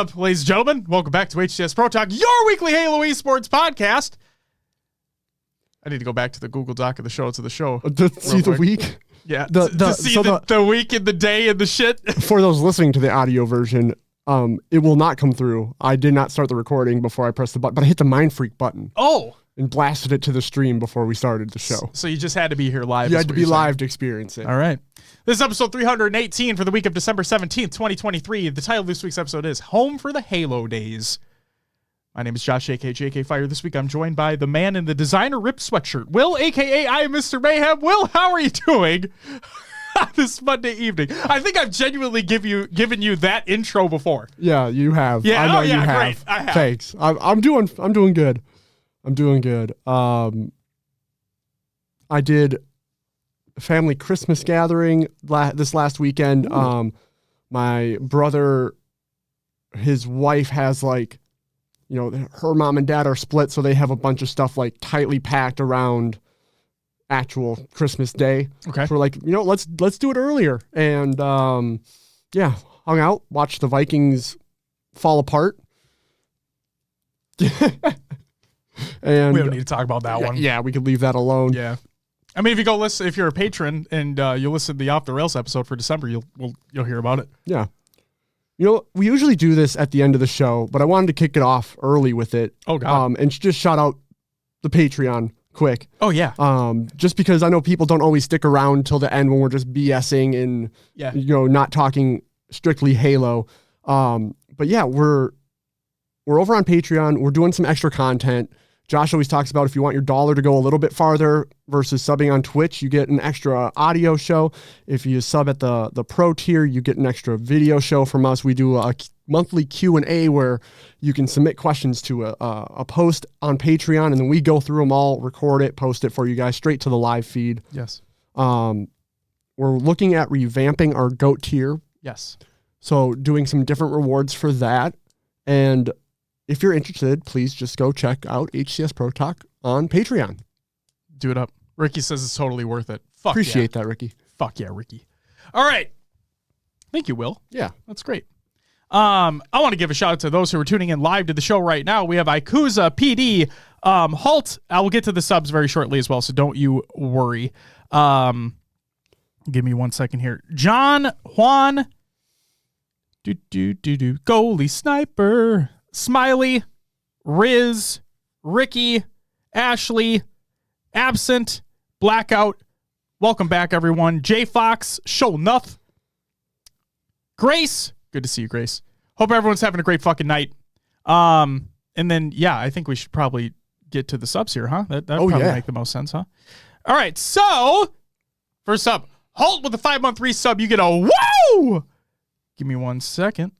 up, ladies and gentlemen? Welcome back to HCS Pro Talk, your weekly Halo esports podcast. I need to go back to the Google Doc of the show to the show. To see the week? Yeah, to see the week and the day and the shit. For those listening to the audio version, it will not come through. I did not start the recording before I pressed the button, but I hit the Mind Freak button. Oh. And blasted it to the stream before we started the show. So you just had to be here live. You had to be live to experience it. All right. This is episode 318 for the week of December 17th, 2023. The title of this week's episode is Home for the Halodays. My name is Josh, a.k.a. JK Fire. This week I'm joined by the man in the designer ripped sweatshirt, Will, a.k.a. I am Mr. Mayhem. Will, how are you doing this Monday evening? I think I've genuinely given you that intro before. Yeah, you have. Yeah, I know you have. Great. I have. Thanks. I'm doing good. I'm doing good. I did a family Christmas gathering this last weekend. Ooh. My brother, his wife has her mom and dad are split, so they have a bunch of stuff like tightly packed around actual Christmas Day. Okay. So we're like, let's do it earlier. And hung out, watched the Vikings fall apart. And we don't need to talk about that one. Yeah, we could leave that alone. Yeah. I mean, if you're a patron and you listen to the Off the Rails episode for December, you'll hear about it. Yeah. We usually do this at the end of the show, but I wanted to kick it off early with it. Oh, God. And just shout out the Patreon quick. Oh, yeah. Just because I know people don't always stick around till the end when we're just BSing and, not talking strictly Halo. But yeah, we're over on Patreon. We're doing some extra content. Josh always talks about if you want your dollar to go a little bit farther versus subbing on Twitch, you get an extra audio show. If you sub at the pro tier, you get an extra video show from us. We do a monthly Q&A where you can submit questions to a post on Patreon, and then we go through them all, record it, post it for you guys straight to the live feed. Yes. We're looking at revamping our GOAT tier. Yes. So doing some different rewards for that. And if you're interested, please just go check out HCS Pro Talk on Patreon. Do it up. Ricky says it's totally worth it. Fuck Appreciate that, Ricky. Fuck yeah, Ricky. All right. Thank you, Will. Yeah. That's great. I want to give a shout out to those who are tuning in live to the show right now. We have Ikuza, PD, Halt. I will get to the subs very shortly as well, so don't you worry. Give me 1 second here. John, Juan, Goalie Sniper, Smiley, Riz, Ricky, Ashley, Absent, Blackout. Welcome back, everyone. J Fox, Show Nuff, Grace. Good to see you, Grace. Hope everyone's having a great fucking night. And then, I think we should probably get to the subs here, huh? That probably make the most sense, huh? All right, so first up, Halt with a 5-month resub. You get a woo! Give me 1 second.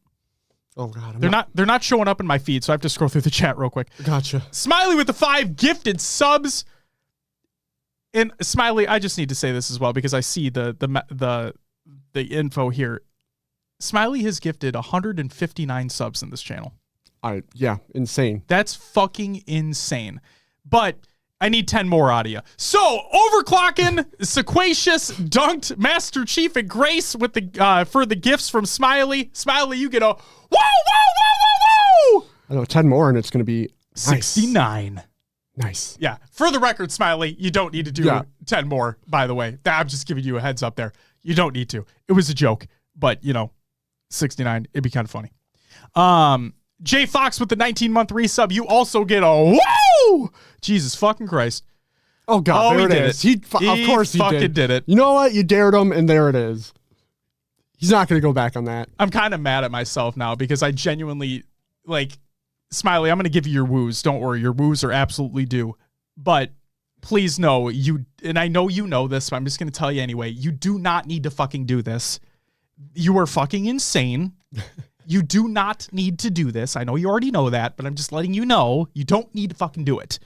Oh God, they're not showing up in my feed, so I have to scroll through the chat real quick. Gotcha. Smiley with the 5 gifted subs. And Smiley, I just need to say this as well because I see the info here. Smiley has gifted 159 subs in this channel. Insane. That's fucking insane. But I need 10 more out of you. So, overclocking, Sequacious, Dunked, Master Chief, and Grace with the for the gifts from Smiley. Smiley, you get a woo! I know, 10 more and it's going to be 69. Nice. Yeah. For the record, Smiley, you don't need to do 10 more, by the way. I'm just giving you a heads up there. You don't need to. It was a joke, but 69, it'd be kind of funny. J Fox with the 19-month resub, you also get a woo! Jesus fucking Christ. Oh, God, there it is. Of course he fucking did it. You know what? You dared him, and there it is. He's not going to go back on that. I'm kind of mad at myself now because I genuinely, Smiley, I'm going to give you your woos. Don't worry. Your woos are absolutely due. But please know, and I know you know this, but I'm just going to tell you anyway, you do not need to fucking do this. You are fucking insane. You do not need to do this. I know you already know that, but I'm just letting you know you don't need to fucking do it.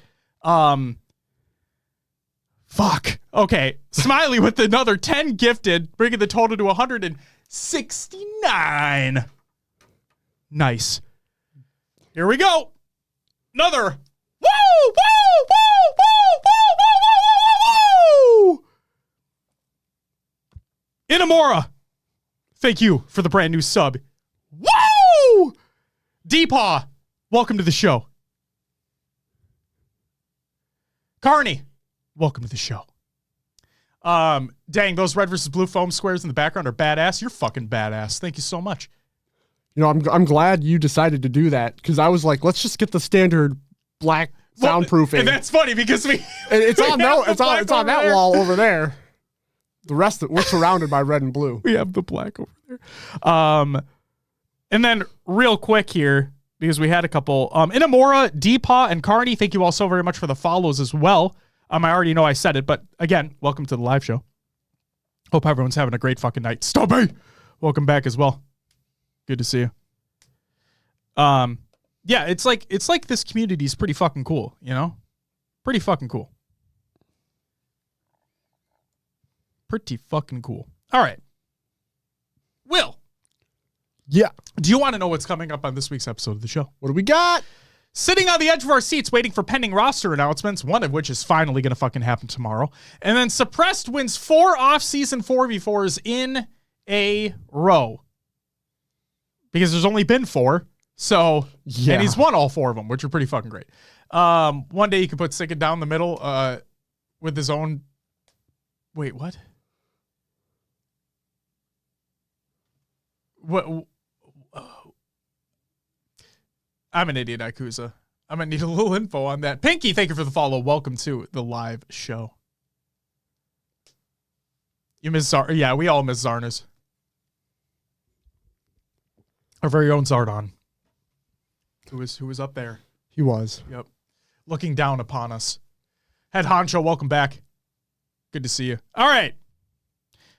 Fuck. Okay. Smiley with another 10 gifted, bringing the total to 169. Nice. Here we go. Another. Woo! Woo! Woo! Woo! Woo! Woo! Woo! Woo! Woo! Inamora. Thank you for the brand new sub. Woo! Deepaw, welcome to the show. Carney, welcome to the show. Dang, those red versus blue foam squares in the background are badass. You're fucking badass. Thank you so much. You know, I'm glad you decided to do that because I was like, let's just get the standard black soundproofing. And that's funny because it's on that wall over there. The rest of it, we're surrounded by red and blue. We have the black over there. And then real quick here, because we had a couple, Inamura, Deepaw, and Carney, thank you all so very much for the follows as well. I already know I said it, but again, welcome to the live show. Hope everyone's having a great fucking night. Stubby, welcome back as well. Good to see you. Yeah, it's like this community is pretty fucking cool, you know? Pretty fucking cool. Pretty fucking cool. All right. Will. Yeah. Do you want to know what's coming up on this week's episode of the show? What do we got? Sitting on the edge of our seats waiting for pending roster announcements, one of which is finally going to fucking happen tomorrow. And then Suppressed wins 4 off-season 4v4s in a row. Because there's only been 4. So, yeah. And he's won all 4 of them, which are pretty fucking great. One day you could put Sickett down the middle with his own... Wait, what? What? I'm an idiot, Ikuza. I'm going to need a little info on that. Pinky, thank you for the follow. Welcome to the live show. You miss Zar? Yeah, we all miss Zarnas. Our very own Zardon. Who was up there? He was. Yep. Looking down upon us. Head Honcho, welcome back. Good to see you. All right.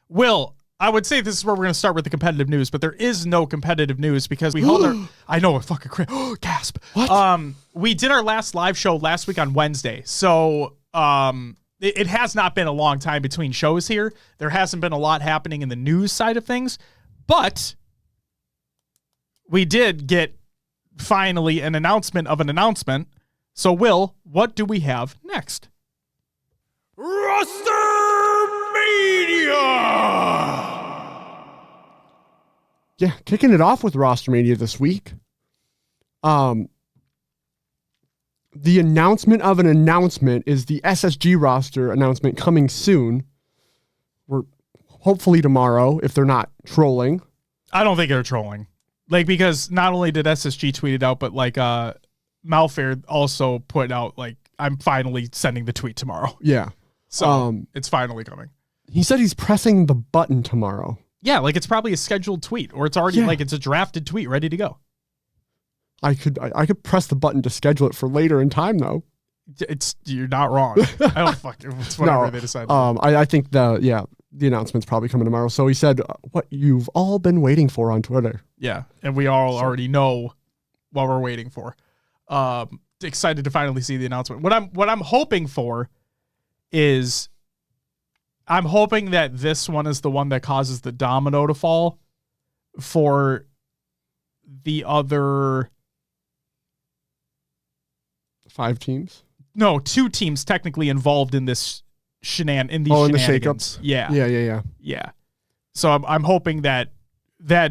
Will, I would say this is where we're going to start with the competitive news, but there is no competitive news because we hold our... I know, a fucking gasp. What? We did our last live show last week on Wednesday. So it has not been a long time between shows here. There hasn't been a lot happening in the news side of things, but we did get finally an announcement of an announcement. So, Will, what do we have next? Rostermania! Yeah, kicking it off with Rostermania this week. The announcement of an announcement is the SSG roster announcement coming soon. We're hopefully tomorrow if they're not trolling. I don't think they're trolling. Like, because not only did SSG tweet it out, but like Malfair also put out like, I'm finally sending the tweet tomorrow. Yeah. So it's finally coming. He said he's pressing the button tomorrow. Yeah, like it's probably a scheduled tweet, or it's already like it's a drafted tweet ready to go. I could press the button to schedule it for later in time though. You're not wrong. I don't it's whatever they decide. I think the announcement's probably coming tomorrow. So he said what you've all been waiting for on Twitter. Yeah, and we all already know what we're waiting for. Excited to finally see the announcement. What I'm hoping for is I'm hoping that this one is the one that causes the domino to fall for the other 5 teams. No, 2 teams technically involved in this in these in the shakeups. Yeah. So I'm hoping that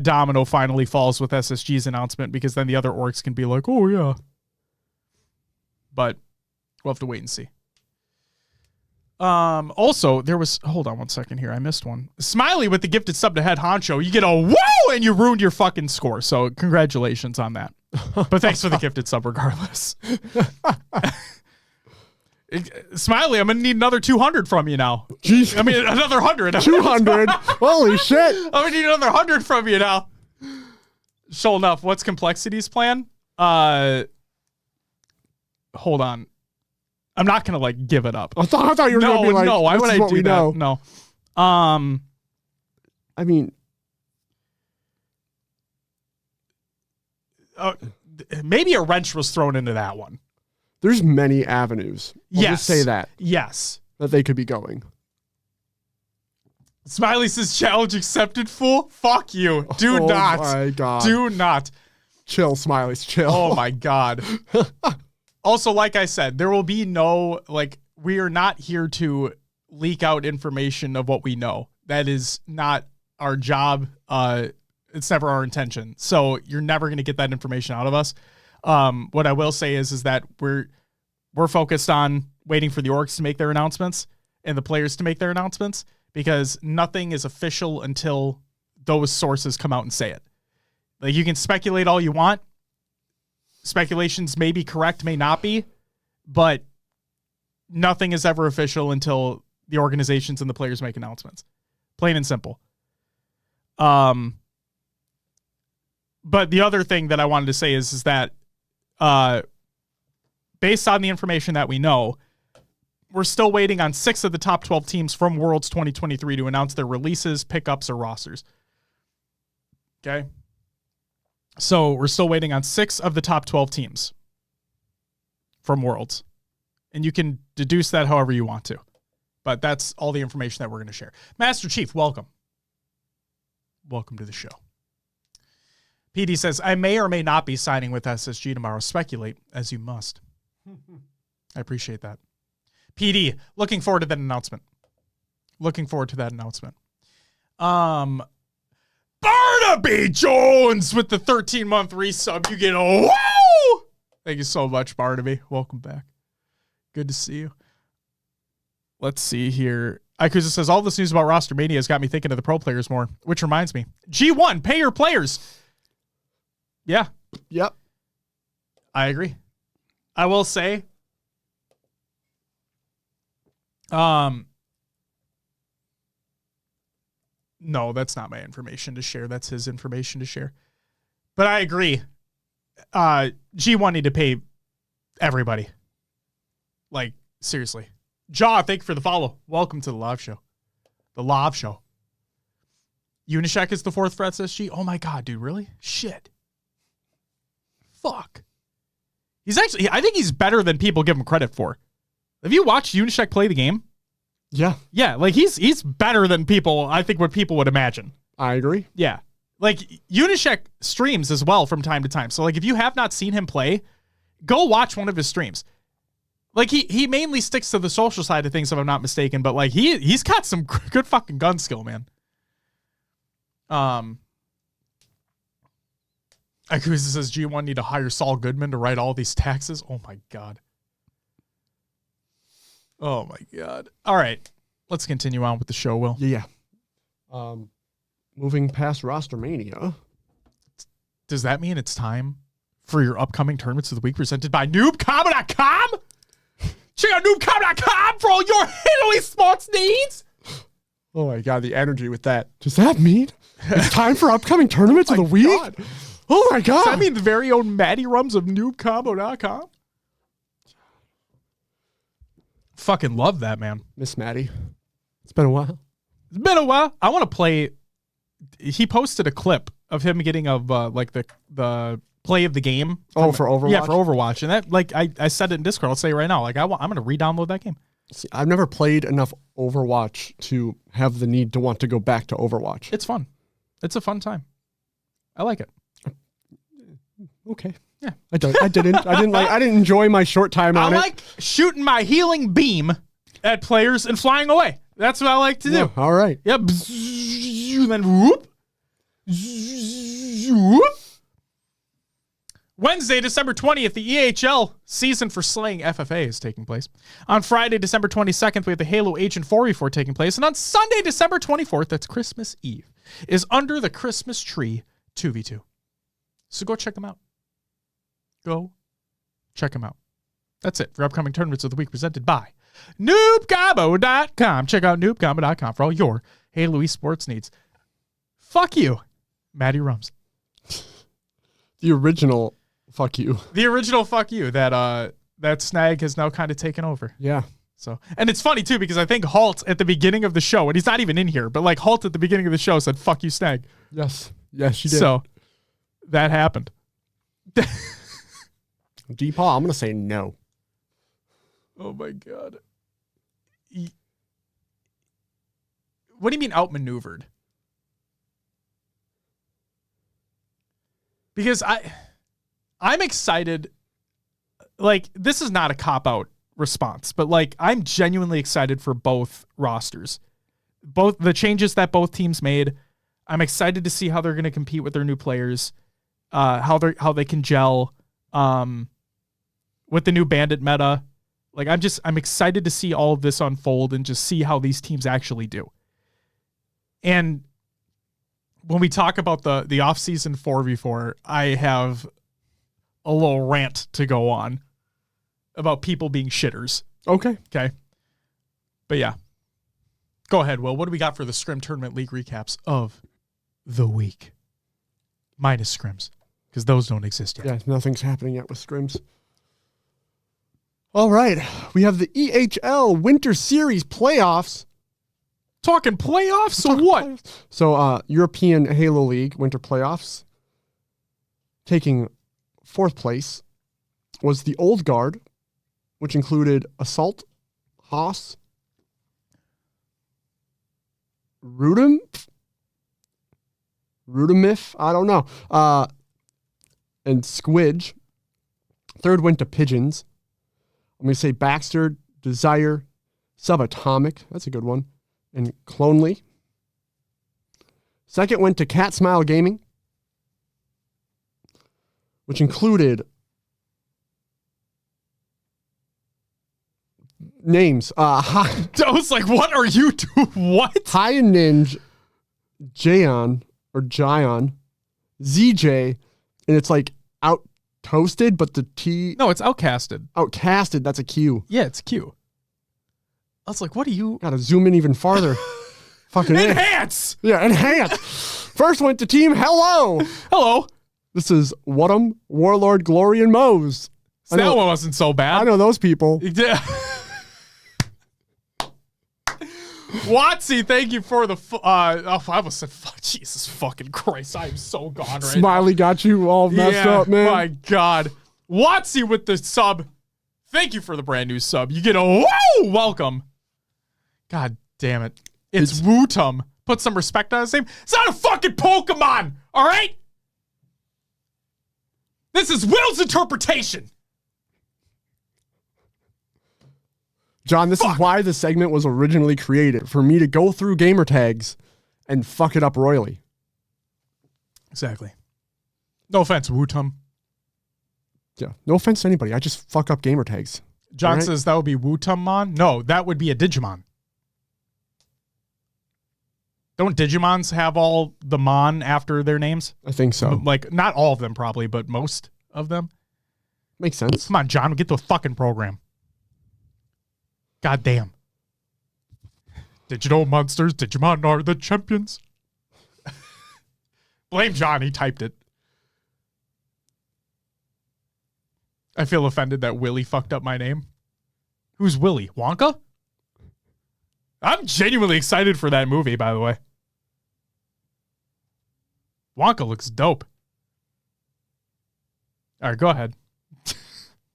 domino finally falls with SSG's announcement, because then the other orgs can be like, oh yeah. But we'll have to wait and see. Also, there was... Hold on one second here. I missed one. Smiley with the gifted sub to Head Honcho. You get a woo, and you ruined your fucking score. So congratulations on that. But thanks for the gifted sub regardless. Smiley, I'm going to need another 200 from you now. Jeez. I mean, another 100. 200? Holy shit. I'm going to need another 100 from you now. Sure enough. What's Complexity's plan? Hold on. I'm not going to like give it up. I thought you were going to be like, no, why would I do that? Know. No. I mean, maybe a wrench was thrown into that one. There's many avenues. I'll just say that. Yes. That they could be going. Smiley says challenge accepted, fool. Fuck you. Do not. Oh my God. Do not. Chill, Smileys, chill. Oh my God. Also, like I said, there will be no, like, we are not here to leak out information of what we know. That is not our job. It's never our intention. So you're never going to get that information out of us. What I will say is that we're focused on waiting for the orgs to make their announcements and the players to make their announcements, because nothing is official until those sources come out and say it. Like, you can speculate all you want. Speculations may be correct, may not be, but nothing is ever official until the organizations and the players make announcements. Plain and simple. But the other thing that I wanted to say is that based on the information that we know, we're still waiting on 6 of the top 12 teams from Worlds 2023 to announce their releases, pickups, or rosters. Okay? So we're still waiting on 6 of the top 12 teams from Worlds. And you can deduce that however you want to. But that's all the information that we're going to share. Master Chief, welcome. Welcome to the show. PD says, I may or may not be signing with SSG tomorrow. Speculate as you must. I appreciate that. PD, looking forward to that announcement. Barnaby Jones with the 13-month resub. You get a wow! Thank you so much, Barnaby. Welcome back. Good to see you. Let's see here. Ikuza says, all this news about Rostermania has got me thinking of the pro players more, which reminds me. G1, pay your players. Yeah. Yep. I agree. I will say, no, that's not my information to share. That's his information to share. But I agree. G1 need to pay everybody. Like, seriously. Jaw, thank you for the follow. Welcome to the live show. The live show. Unishek is the 4th for SSG. Oh my God, dude, really? Shit. Fuck. He's actually, I think he's better than people give him credit for. Have you watched Unishek play the game? Yeah. Yeah, like he's better than people, I think, what people would imagine. I agree. Yeah. Like, Unishek streams as well from time to time. So, like, if you have not seen him play, go watch one of his streams. Like, he mainly sticks to the social side of things, if I'm not mistaken, but, like, he's got some good fucking gun skill, man. Akusa says G1 need to hire Saul Goodman to write all these taxes. Oh, my God. Oh, my God. All right. Let's continue on with the show, Will. Yeah. Moving past Rostermania. Does that mean it's time for your upcoming tournaments of the week presented by noobcombo.com? Check out noobcombo.com for all your Halo sports needs. Oh, my God. The energy with that. Does that mean it's time for upcoming tournaments of the week? God. Oh, my God. Does that mean the very own Matty Rums of noobcombo.com? Fucking love that, man. Miss Maddie. It's been a while. I want to play. He posted a clip of him getting like the play of the game. Oh, for Overwatch? Yeah, for Overwatch. And that, like, I said it in Discord. I'll say it right now. Like, I'm going to re-download that game. See, I've never played enough Overwatch to have the need to want to go back to Overwatch. It's fun. It's a fun time. I like it. Okay. Yeah. I didn't enjoy my short time on it. I like shooting my healing beam at players and flying away. That's what I like to do. Yeah, all right. Yep. And then whoop. Whoop. Wednesday, December 20th, the EHL season for slaying FFA is taking place. On Friday, December 22nd, we have the Halo Agent 4v4 taking place. And on Sunday, December 24th, that's Christmas Eve, is Under the Christmas Tree 2v2. So go check them out. Go check them out. That's it for upcoming tournaments of the week presented by noobcombo.com. Check out noobcombo.com for all your Halo esports needs. Fuck you, Matty Rums. The original fuck you. The original fuck you that Snag has now kind of taken over. Yeah. So, and it's funny too, because I think Halt at the beginning of the show, and he's not even in here, but like Halt at the beginning of the show said, fuck you, Snag. Yes. Yes, she did. So that happened. D-Paw, I'm going to say no. Oh my God. What do you mean outmaneuvered? Because I'm excited. Like, this is not a cop-out response, but like, I'm genuinely excited for both rosters. Both the changes that both teams made. I'm excited to see how they're going to compete with their new players, how they can gel with the new bandit meta. Like I'm excited to see all of this unfold and just see how these teams actually do. And when we talk about the off-season 4v4, I have a little rant to go on about people being shitters. Okay. But yeah. Go ahead, Will. What do we got for the Scrim Tournament League recaps of the week? Minus Scrims, because those don't exist yet. Yeah, nothing's happening yet with Scrims. All right. We have the EHL Winter Series playoffs. Talking playoffs? So what? Playoffs. So European Halo League Winter Playoffs. Taking fourth place was the Old Guard, which included Assault, Haas, Rudimif, I don't know, and Squidge. Third went to Pigeons. I'm going to say Baxter, Desire, Subatomic. That's a good one. And Clonely. Second went to Cat Smile Gaming, which included names. I was like, what are you doing? What? High and Ninja, Jayon, ZJ, and it's like out toasted, but the T. No, it's outcasted. Outcasted, that's a Q. Yeah, it's Q. I was like, what are you? Gotta zoom in even farther. Fucking enhance! Yeah, enhance. First went to Team Hello. Hello. This is Whatum, Warlord, Glory, and Mose. So that one wasn't so bad. I know those people. Yeah. Watsy, thank you for the. I almost said, Jesus fucking Christ, I am so gone right Smiley now. got you all messed up, man. My God. Watsy with the sub. Thank you for the brand new sub. You get a woo! Welcome. God damn it. It's Wootum. Put some respect on his name. It's not a fucking Pokemon, all right? This is Will's interpretation. John, this is why the segment was originally created, for me to go through gamer tags and fuck it up royally. Exactly. No offense, Wootum. Yeah, no offense to anybody. I just fuck up gamer tags. John says that would be Wootummon. No, that would be a Digimon. Don't Digimons have all the Mon after their names? I think so. Like, not all of them probably, but most of them. Makes sense. Come on, John, get to a fucking program. God damn. Did you know, monsters, Digimon are the champions? Blame John, he typed it. I feel offended that Willie fucked up my name. Who's Willie? Wonka? I'm genuinely excited for that movie, by the way. Wonka looks dope. All right, go ahead.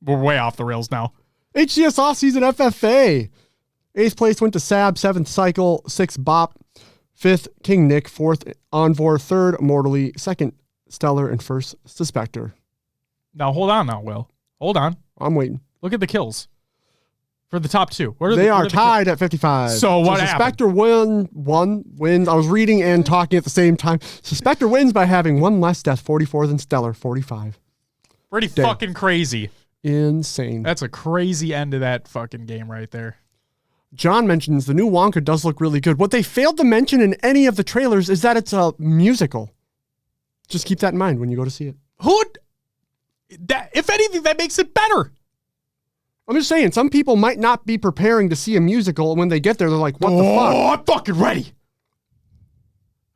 We're way off the rails now. HCS offseason FFA. 8th place went to Sab, 7th Cycle, 6th Bop, 5th King Nick, 4th Envor, 3rd Mortally, 2nd Stellar, and 1st Suspector. Now, hold on now, Will. Hold on. I'm waiting. Look at the kills for the top two. They are tied at 55. So what happened? Suspector wins. I was reading and talking at the same time. Suspector wins by having one less death, 44 than Stellar, 45. Pretty fucking crazy. Insane. That's a crazy end to that fucking game right there. John mentions the new Wonka does look really good. What they failed to mention in any of the trailers is that it's a musical. Just keep that in mind when you go to see it. If anything, that makes it better. I'm just saying, some people might not be preparing to see a musical, and when they get there, they're like, what the fuck? Oh, I'm fucking ready.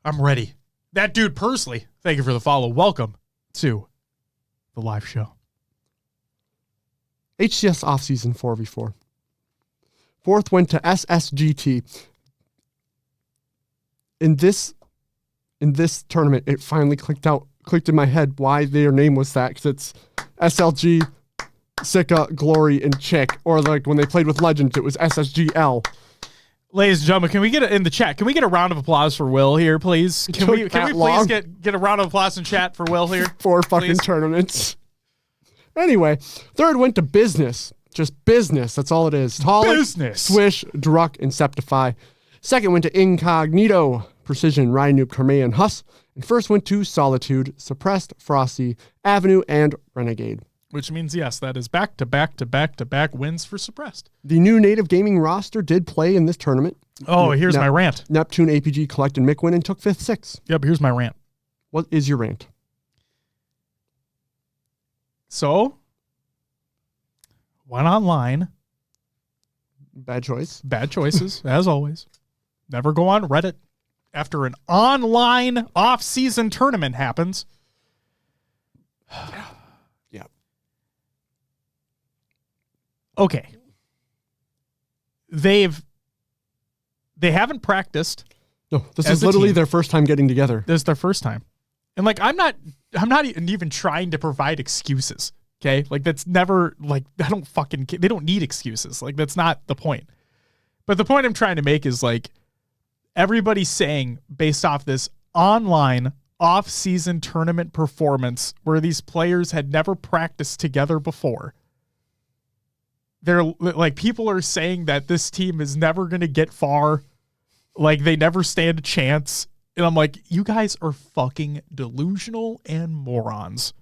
I'm ready. That dude, Pursley, thank you for the follow. Welcome to the live show. HCS offseason 4v4. 4th went to SSGT. In this tournament, it finally clicked in my head why their name was that, because it's SLG, Sika, Glory, and Chick. Or like when they played with Legends, it was SSGL. Ladies and gentlemen, can we get in the chat? Can we get a round of applause for Will here, please? Can we please get a round of applause in chat for Will here? 4 fucking tournaments. Anyway, 3rd went to Business. Just Business. That's all it is. Taller, Business. Swish, Druck, and Septify. 2nd went to Incognito. Precision, Ryan Noob, Carme, and Huss. And first went to Solitude, Suppressed, Frosty, Avenue, and Renegade. Which means, yes, that is back-to-back-to-back-to-back wins for Suppressed. The new native gaming roster did play in this tournament. Oh, here's my rant. Neptune, APG, Collect, and Mick win and took 5th, 6th. Yep, here's my rant. What is your rant? So, went online. Bad choice. Bad choices, as always. Never go on Reddit after an online off-season tournament happens. Yeah. Okay. They haven't practiced. No, this is literally their first time getting together. This is their first time. And like, I'm not even trying to provide excuses. Okay. Like that's never like, they don't need excuses. Like that's not the point. But the point I'm trying to make is like everybody's saying based off this online off-season tournament performance where these players had never practiced together before. They're like, people are saying that this team is never going to get far. Like they never stand a chance. And I'm like, you guys are fucking delusional and morons.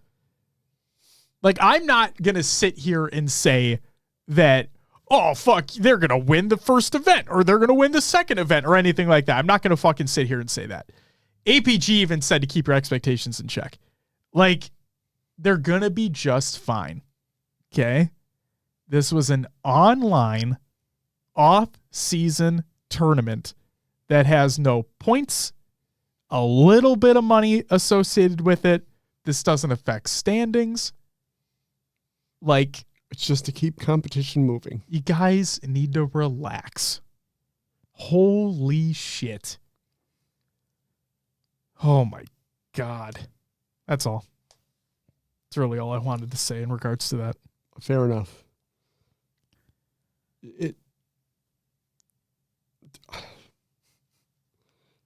Like, I'm not going to sit here and say that, oh, fuck, they're going to win the first event or they're going to win the second event or anything like that. I'm not going to fucking sit here and say that. APG even said to keep your expectations in check. Like, they're going to be just fine. Okay? This was an online off-season tournament that has no points, a little bit of money associated with it. This doesn't affect standings. Like, it's just to keep competition moving. You guys need to relax. Holy shit. Oh my God. That's all. That's really all I wanted to say in regards to that. Fair enough.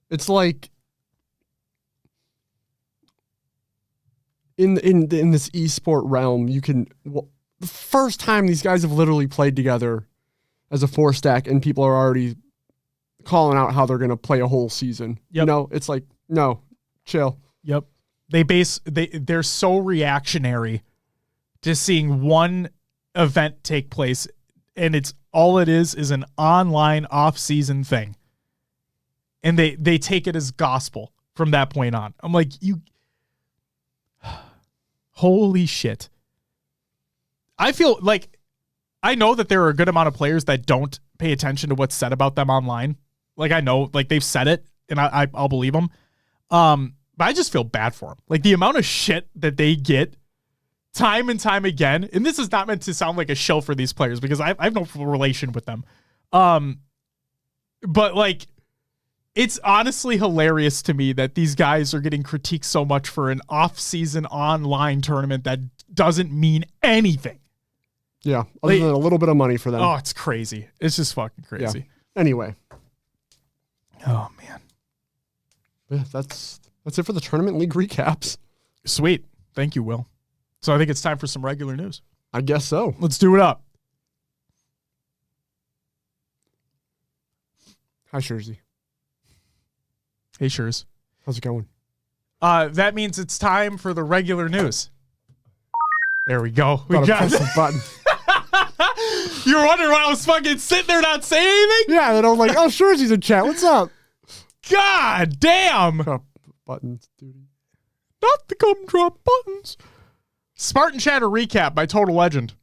It's like in this esport realm, you can the first time these guys have literally played together as a 4-stack, and people are already calling out how they're going to play a whole season. Yep. You know, it's like, no, chill. Yep. They're so reactionary to seeing one event take place, and it's all it is an online off-season thing. And they take it as gospel from that point on. I'm like, holy shit. I feel like I know that there are a good amount of players that don't pay attention to what's said about them online. Like I know, like they've said it, and I'll believe them. But I just feel bad for them. Like the amount of shit that they get time and time again. And this is not meant to sound like a shill for these players because I have no relation with them. But like, it's honestly hilarious to me that these guys are getting critiqued so much for an off-season online tournament that doesn't mean anything. Yeah, other than a little bit of money for them. Oh, it's crazy. It's just fucking crazy. Yeah. Anyway. Oh, man. Yeah, that's it for the tournament league recaps. Sweet. Thank you, Will. So I think it's time for some regular news. I guess so. Let's do it up. Hi, Shurzy. Hey, Shurs. How's it going? That means it's time for the regular news. There we go. We got the button. You were wondering why I was fucking sitting there not saying anything? Yeah, then I was like, oh, Shurzy's in chat. What's up? God damn. Drop buttons, dude. Not the come drop buttons. Spartan Chatter recap by Total Legend.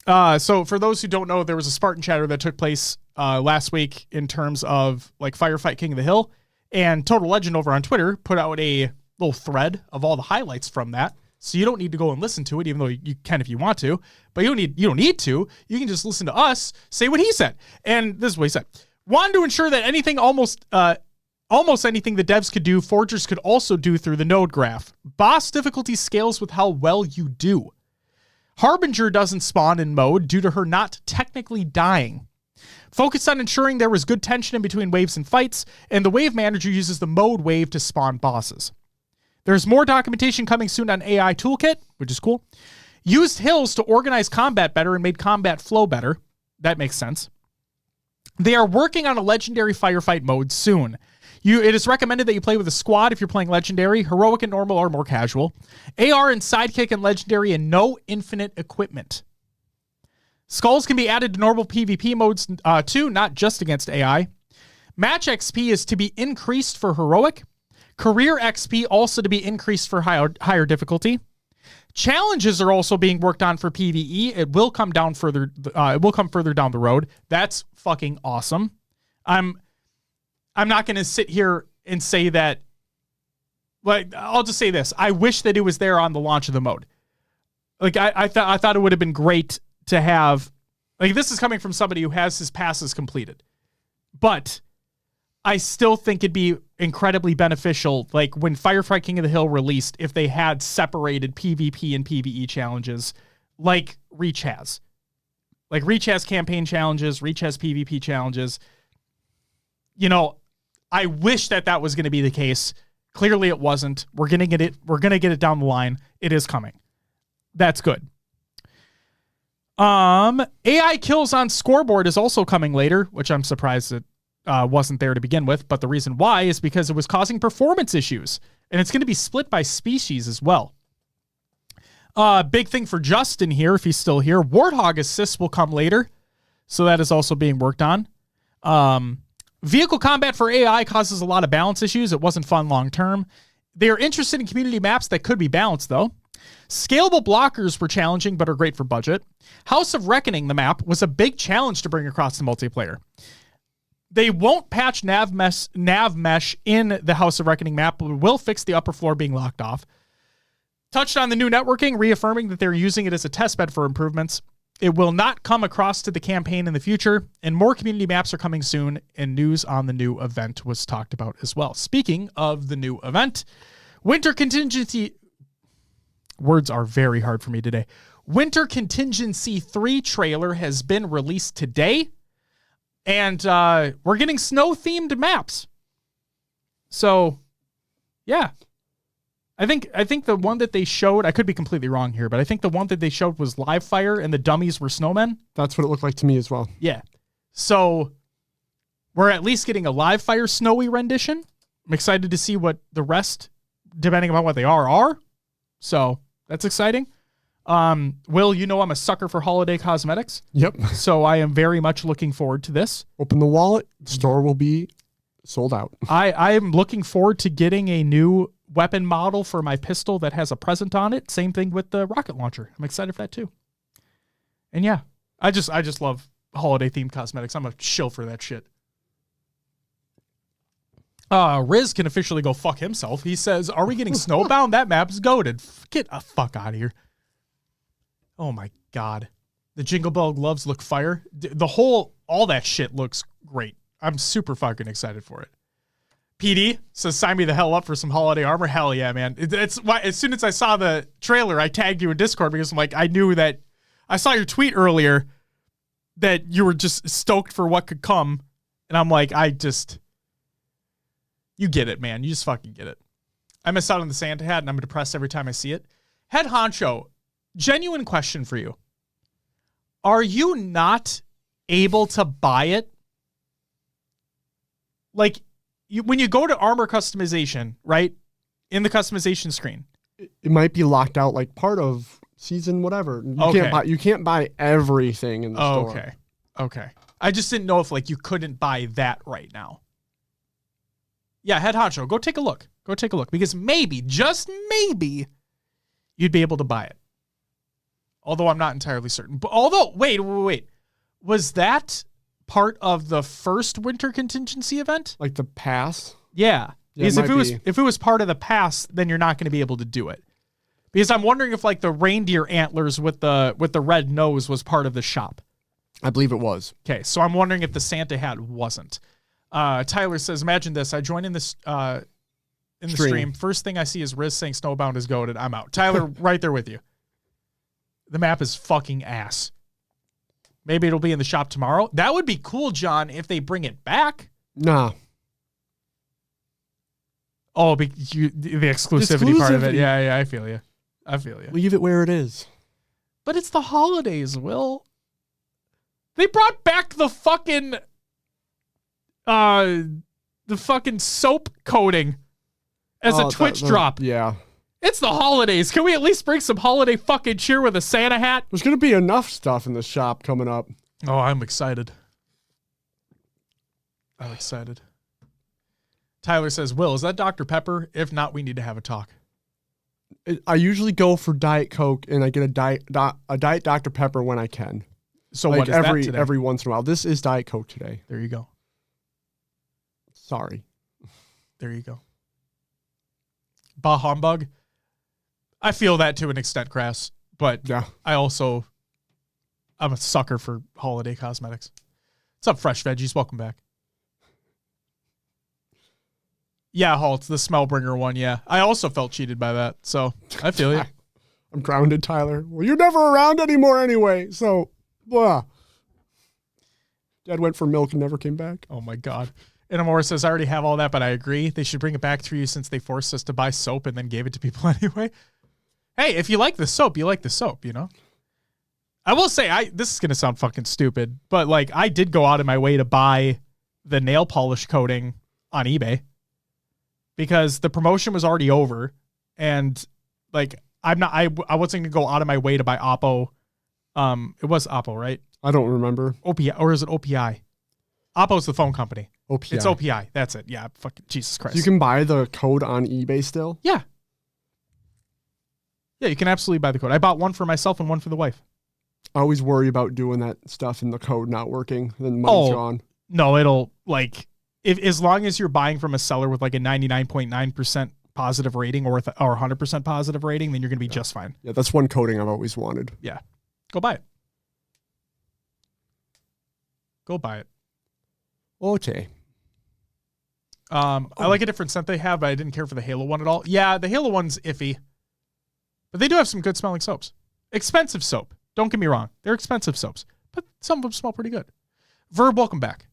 So for those who don't know, there was a Spartan Chatter that took place last week in terms of like Firefight King of the Hill. And Total Legend over on Twitter put out a little thread of all the highlights from that. So you don't need to go and listen to it, even though you can if you want to. But you don't need to. You can just listen to us say what he said. And this is what he said. Wanted to ensure that anything almost anything the devs could do, forgers could also do through the node graph. Boss difficulty scales with how well you do. Harbinger doesn't spawn in mode due to her not technically dying. Focused on ensuring there was good tension in between waves and fights, and the wave manager uses the mode wave to spawn bosses. There's more documentation coming soon on AI Toolkit, which is cool. Used hills to organize combat better and made combat flow better. That makes sense. They are working on a legendary firefight mode soon. It is recommended that you play with a squad if you're playing Legendary. Heroic and Normal are more casual. AR and Sidekick and Legendary, and no infinite equipment. Skulls can be added to normal PvP modes too, not just against AI. Match XP is to be increased for Heroic. Career XP also to be increased for higher difficulty. Challenges are also being worked on for PvE. It will come down further. It will come further down the road. That's fucking awesome. I'm not going to sit here and say that. Like, I'll just say this: I wish that it was there on the launch of the mode. Like, I thought it would have been great to have. Like, this is coming from somebody who has his passes completed, but I still think it'd be incredibly beneficial, like when Firefight King of the Hill released, if they had separated PvP and PvE challenges like Reach has. Like Reach has campaign challenges, Reach has PvP challenges. You know, I wish that was going to be the case. Clearly it wasn't. We're going to get it. We're going to get it down the line. It is coming. That's good. AI kills on scoreboard is also coming later, which I'm surprised that wasn't there to begin with, but the reason why is because it was causing performance issues, and it's going to be split by species as well. Big thing for Justin here, if he's still here, Warthog assists will come later, so that is also being worked on. Vehicle combat for AI causes a lot of balance issues. It wasn't fun long term. They are interested in community maps that could be balanced though. Scalable blockers were challenging but are great for budget. House of Reckoning, the map, was a big challenge to bring across the multiplayer. They won't patch nav mesh in the House of Reckoning map, but will fix the upper floor being locked off. Touched on the new networking, reaffirming that they're using it as a testbed for improvements. It will not come across to the campaign in the future, and more community maps are coming soon, and news on the new event was talked about as well. Speaking of the new event, Winter Contingency... Words are very hard for me today. Winter Contingency 3 trailer has been released today. And we're getting snow-themed maps. So, yeah. I think the one that they showed, I could be completely wrong here, but I think the one that they showed was live fire and the dummies were snowmen. That's what it looked like to me as well. Yeah. So, we're at least getting a live fire snowy rendition. I'm excited to see what the rest, depending on what they are. So, that's exciting. Will, you know I'm a sucker for holiday cosmetics. Yep. So I am very much looking forward to this. Open the wallet. The store will be sold out. I am looking forward to getting a new weapon model for my pistol that has a present on it. Same thing with the rocket launcher. I'm excited for that too. And yeah, I just love holiday themed cosmetics. I'm a shill for that shit. Riz can officially go fuck himself. He says, "Are we getting snowbound? That map is goated. Get a fuck out of here." Oh my God. The Jingle Bell gloves look fire. All that shit looks great. I'm super fucking excited for it. PD says, "Sign me the hell up for some holiday armor." Hell yeah, man. It's why as soon as I saw the trailer, I tagged you in Discord because I'm like, I knew that I saw your tweet earlier that you were just stoked for what could come. And I'm like, you get it, man. You just fucking get it. I miss out on the Santa hat and I'm depressed every time I see it. Head honcho, genuine question for you. Are you not able to buy it? Like, when you go to armor customization, right? In the customization screen. It might be locked out like part of season whatever. You can't buy everything in the store. Okay. I just didn't know if like you couldn't buy that right now. Yeah, Head honcho, go take a look. Because maybe, just maybe, you'd be able to buy it. Although I'm not entirely certain. But wait. Was that part of the first winter contingency event? Like the pass? Yeah. Because if it was part of the pass, then you're not going to be able to do it. Because I'm wondering if like the reindeer antlers with the red nose was part of the shop. I believe it was. Okay, so I'm wondering if the Santa hat wasn't. Tyler says, "Imagine this. I join in this in the stream. First thing I see is Riz saying Snowbound is goated. I'm out." Tyler, right there with you. The map is fucking ass. Maybe it'll be in the shop tomorrow. That would be cool, John, if they bring it back. Nah. Oh, the exclusivity part of it. Yeah, I feel you. Leave it where it is. But it's the holidays, Will. They brought back the fucking the the fucking soap coating as a Twitch drop. Yeah. It's the holidays. Can we at least bring some holiday fucking cheer with a Santa hat? There's going to be enough stuff in the shop coming up. Oh, I'm excited. I'm excited. Tyler says, Will, is that Dr. Pepper? If not, we need to have a talk. I usually go for Diet Coke, and I get a Diet Dr. Pepper when I can. So like what is that today? Every once in a while. This is Diet Coke today. There you go. Sorry. There you go. Bah humbug. I feel that to an extent, Crass, but yeah. I'm a sucker for holiday cosmetics. What's up, Fresh Veggies? Welcome back. Yeah, Halt, the smell bringer one, yeah. I also felt cheated by that, so I feel you. I'm grounded, Tyler. Well, you're never around anymore anyway, so blah. Dad went for milk and never came back. Oh, my God. Inamora says, I already have all that, but I agree. They should bring it back to you since they forced us to buy soap and then gave it to people anyway. Hey, if you like the soap, you like the soap, you know? I will say, this is going to sound fucking stupid, but like I did go out of my way to buy the nail polish coating on eBay because the promotion was already over, and like I wasn't going to go out of my way to buy Oppo. It was Oppo, right? I don't remember. OPI, or is it OPI? Oppo's the phone company. OPI. It's OPI. That's it. Yeah. Fucking Jesus Christ. You can buy the code on eBay still? Yeah. Yeah, you can absolutely buy the code. I bought one for myself and one for the wife. I always worry about doing that stuff and the code not working. Then the money's gone. No, it'll like as long as you're buying from a seller with like a 99.9% positive rating or 100% positive rating, then you're going to be just fine. Yeah, that's one coding I've always wanted. Yeah. Go buy it. Go buy it. Okay. I like a different scent they have, but I didn't care for the Halo one at all. Yeah, the Halo one's iffy. But they do have some good smelling soaps. Expensive soap. Don't get me wrong. They're expensive soaps. But some of them smell pretty good. Verb, welcome back.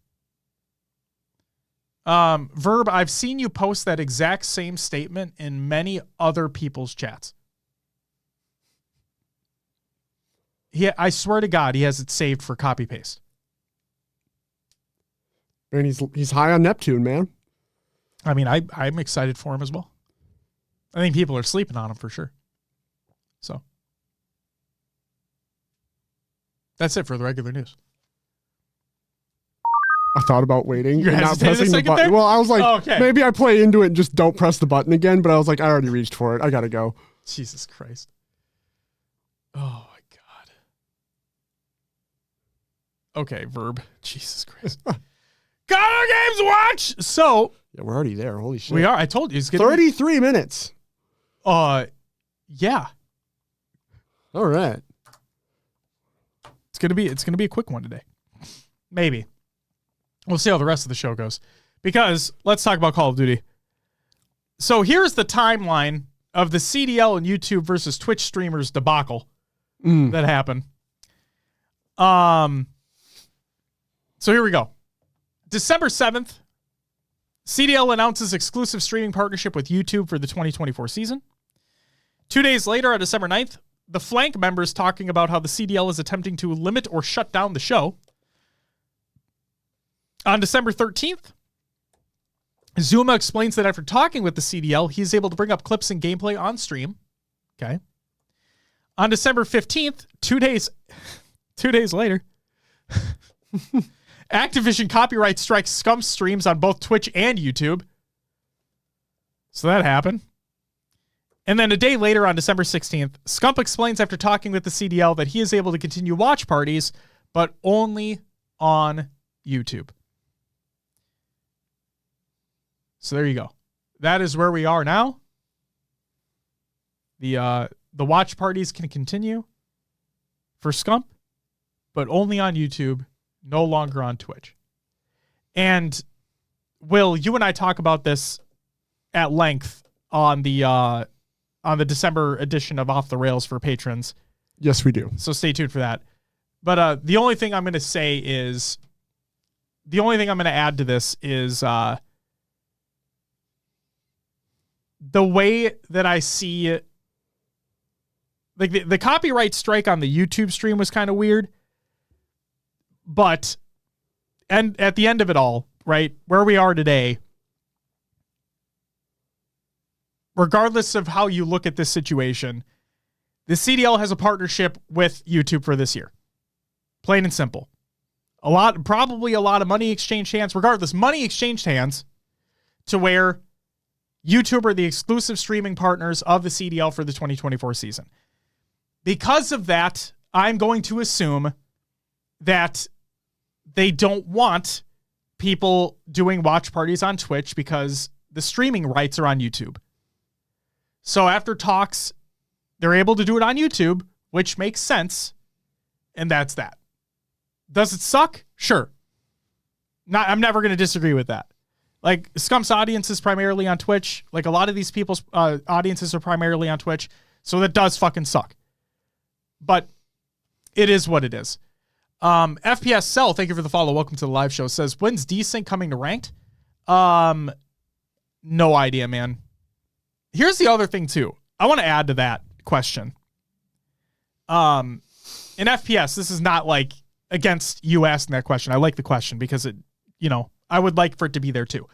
Verb, I've seen you post that exact same statement in many other people's chats. I swear to God, he has it saved for copy paste. And he's high on Neptune, man. I mean, I'm excited for him as well. I think people are sleeping on him for sure. So that's it for the regular news. I thought about waiting. You're not pressing the button. There? Well, I was like, maybe I play into it and just don't press the button again, but I was like, I already reached for it. I gotta go. Jesus Christ. Oh my God. Okay, Verb. Jesus Christ. Got our games watch. So yeah, we're already there. Holy shit. We are. I told you it's gonna 33 minutes. Yeah. All right. It's gonna be a quick one today. Maybe. We'll see how the rest of the show goes. Because let's talk about Call of Duty. So here's the timeline of the CDL and YouTube versus Twitch streamers debacle that happened. So here we go. December 7th, CDL announces exclusive streaming partnership with YouTube for the 2024 season. 2 days later, on December 9th, the Flank members talking about how the CDL is attempting to limit or shut down the show. On December 13th, Zuma explains that after talking with the CDL, he's able to bring up clips and gameplay on stream. Okay. On December 15th, 2 days later, Activision copyright strikes Scum streams on both Twitch and YouTube. So that happened. And then a day later on December 16th, Scump explains after talking with the CDL that he is able to continue watch parties, but only on YouTube. So there you go. That is where we are now. The watch parties can continue for Scump, but only on YouTube, no longer on Twitch. And Will, you and I talk about this at length on the December edition of Off the Rails for patrons. Yes, we do. So stay tuned for that. But the only thing I'm going to add to this is the way that I see it. Like the copyright strike on the YouTube stream was kind of weird. But, and at the end of it all, right, where we are today, regardless of how you look at this situation, the CDL has a partnership with YouTube for this year. Plain and simple. Probably a lot of money exchanged hands. Regardless, money exchanged hands to where YouTube are the exclusive streaming partners of the CDL for the 2024 season. Because of that, I'm going to assume that they don't want people doing watch parties on Twitch because the streaming rights are on YouTube. So after talks, they're able to do it on YouTube, which makes sense. And that's that. Does it suck? Sure. I'm never going to disagree with that. Like, Scump's audience is primarily on Twitch. Like, a lot of these people's audiences are primarily on Twitch. So that does fucking suck. But it is what it is. FPS Cell, thank you for the follow. Welcome to the live show. Says, when's Desync coming to ranked? No idea, man. Here's the other thing, too. I want to add to that question. In FPS, this is not like against you asking that question. I like the question because it, I would like for it to be there too.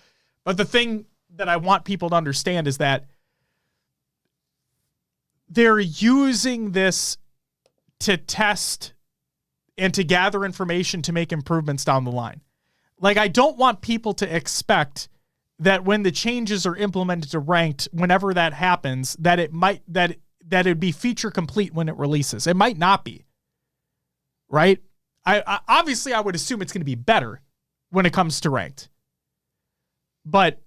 But the thing that I want people to understand is that they're using this to test and to gather information to make improvements down the line. Like, I don't want people to expect that when the changes are implemented to ranked, whenever that happens, that it'd be feature complete when it releases. It might not be. Right? I obviously I would assume it's going to be better when it comes to ranked. But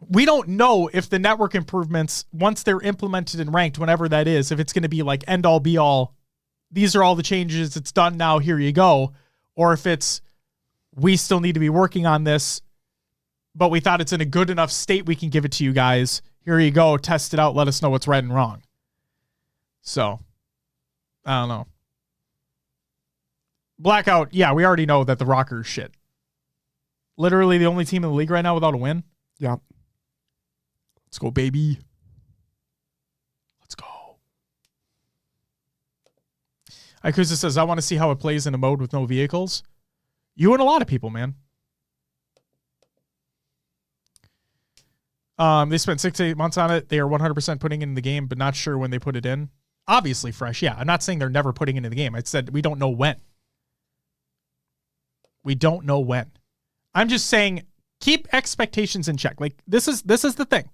we don't know if the network improvements, once they're implemented in ranked, whenever that is, if it's going to be like end all be all, these are all the changes, it's done now, here you go. Or if it's, we still need to be working on this, but we thought it's in a good enough state we can give it to you guys. Here you go, test it out, let us know what's right and wrong. So, I don't know. Blackout, yeah, we already know that the Rockers shit. Literally the only team in the league right now without a win. Yeah. Let's go, baby. Let's go. Ikuza says, I want to see how it plays in a mode with no vehicles. You and a lot of people, man. They spent 6 to 8 months on it. They are 100% putting it in the game, but not sure when they put it in. Obviously fresh, yeah. I'm not saying they're never putting it in the game. I said we don't know when. We don't know when. I'm just saying keep expectations in check. Like, this is the thing.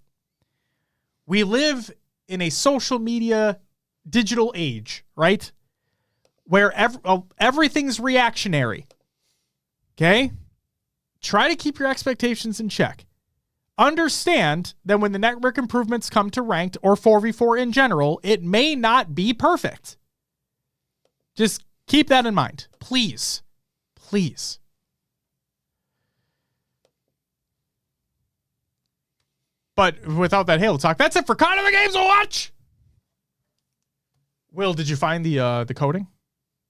We live in a social media digital age, right? Where everything's reactionary. Okay? Try to keep your expectations in check. Understand that when the network improvements come to ranked or 4v4 in general, it may not be perfect. Just keep that in mind. Please. Please. But without that Halo talk, that's it for Kind of the Games to Watch. Will, did you find the coding?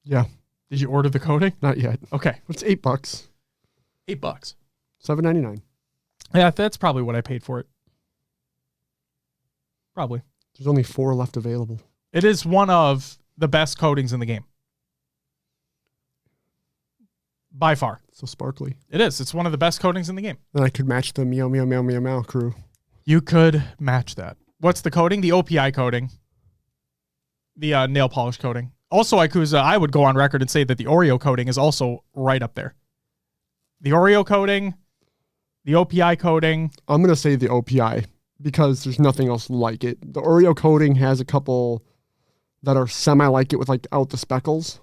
Yeah. Did you order the coding? Not yet. Okay. It's $8. $8. $7.99. Yeah, that's probably what I paid for it. Probably. There's only 4 left available. It is one of the best coatings in the game. By far. So sparkly. It is. It's one of the best coatings in the game. Then I could match the meow, meow, meow, meow, meow crew. You could match that. What's the coating? The OPI coating. The nail polish coating. Also, Ikuza, I would go on record and say that the Oreo coating is also right up there. The Oreo coating, the OPI coating. I'm going to say the OPI because there's nothing else like it. The Oreo coating has a couple that are semi-like it with like out the speckles.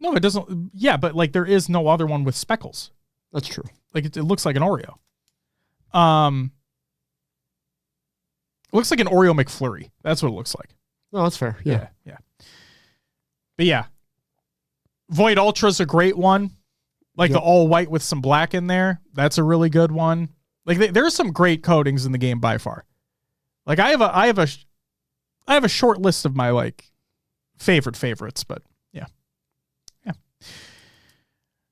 No, it doesn't. Yeah, but like there is no other one with speckles. That's true. Like it looks like an Oreo. It looks like an Oreo McFlurry. That's what it looks like. Oh, that's fair. Yeah. But yeah. Void Ultra's a great one. Like the all white with some black in there. That's a really good one. Like there's some great coatings in the game by far. Like I have a short list of my like favorites, but yeah.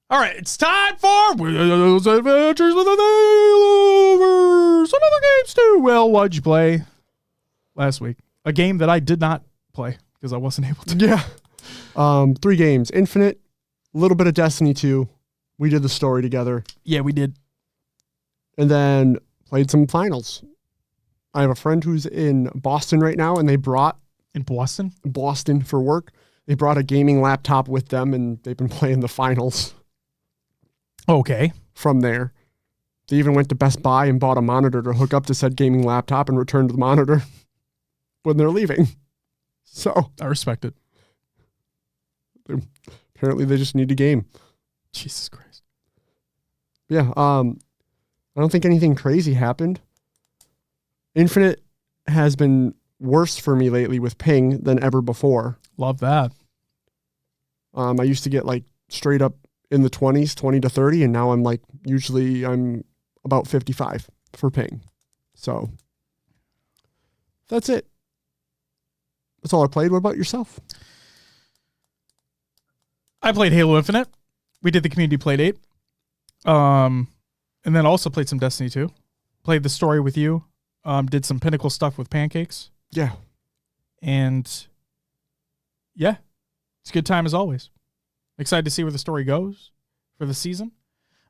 All right, it's time for Will's Adventures with the Nailovers. Another games too. Well, what'd you play last week? A game that I did not play because I wasn't able to. Yeah. 3 games. Infinite, a little bit of Destiny 2. We did the story together. Yeah, we did. And then played some finals. I have a friend who's in Boston right now, and they brought in Boston for work. They brought a gaming laptop with them, and they've been playing the finals. Okay. From there. They even went to Best Buy and bought a monitor to hook up to said gaming laptop and returned the monitor when they're leaving. So I respect it. Apparently they just need to game. Jesus Christ. Yeah. I don't think anything crazy happened. Infinite has been worse for me lately with ping than ever before. Love that. I used to get like straight up in the 20s, 20 to 30, and now I'm about 55 for ping. So that's it. That's all I played. What about yourself? I played Halo Infinite. We did the community play date. And then also played some Destiny 2. Played the story with you. Did some Pinnacle stuff with Pancakes. Yeah. And yeah, it's a good time as always. Excited to see where the story goes for the season.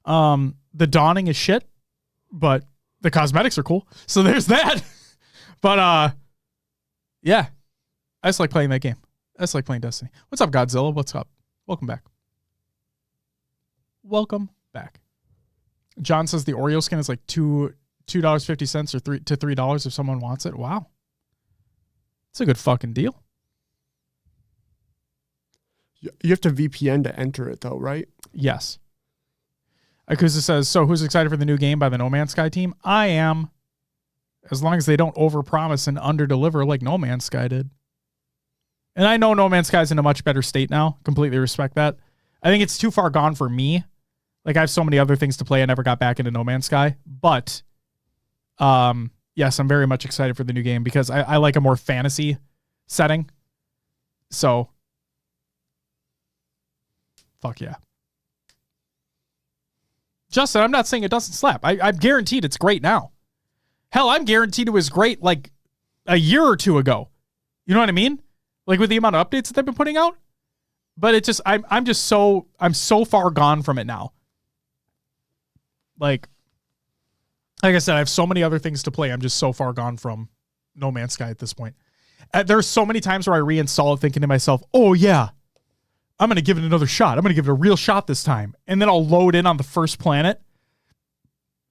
The Dawning is shit, but the cosmetics are cool. So there's that. But yeah, I just like playing that game. I just like playing Destiny. What's up, Godzilla? What's up? Welcome back. Welcome back. John says the Oreo skin is like $2.50 or $3 if someone wants it. Wow. It's a good fucking deal. You have to VPN to enter it though, right? Yes. Akusa says, so who's excited for the new game by the No Man's Sky team? I am, as long as they don't overpromise and underdeliver like No Man's Sky did. And I know No Man's Sky is in a much better state now. Completely respect that. I think it's too far gone for me. Like, I have so many other things to play. I never got back into No Man's Sky. But, yes, I'm very much excited for the new game because I like a more fantasy setting. So, fuck yeah. Justin, I'm not saying it doesn't slap. I'm guaranteed it's great now. Hell, I'm guaranteed it was great like a year or two ago. You know what I mean? Like with the amount of updates that they've been putting out. But it just, I'm so far gone from it now. Like I said, I have so many other things to play. I'm just so far gone from No Man's Sky at this point. There's so many times where I reinstall it thinking to myself, oh yeah, I'm going to give it another shot. I'm going to give it a real shot this time. And then I'll load in on the first planet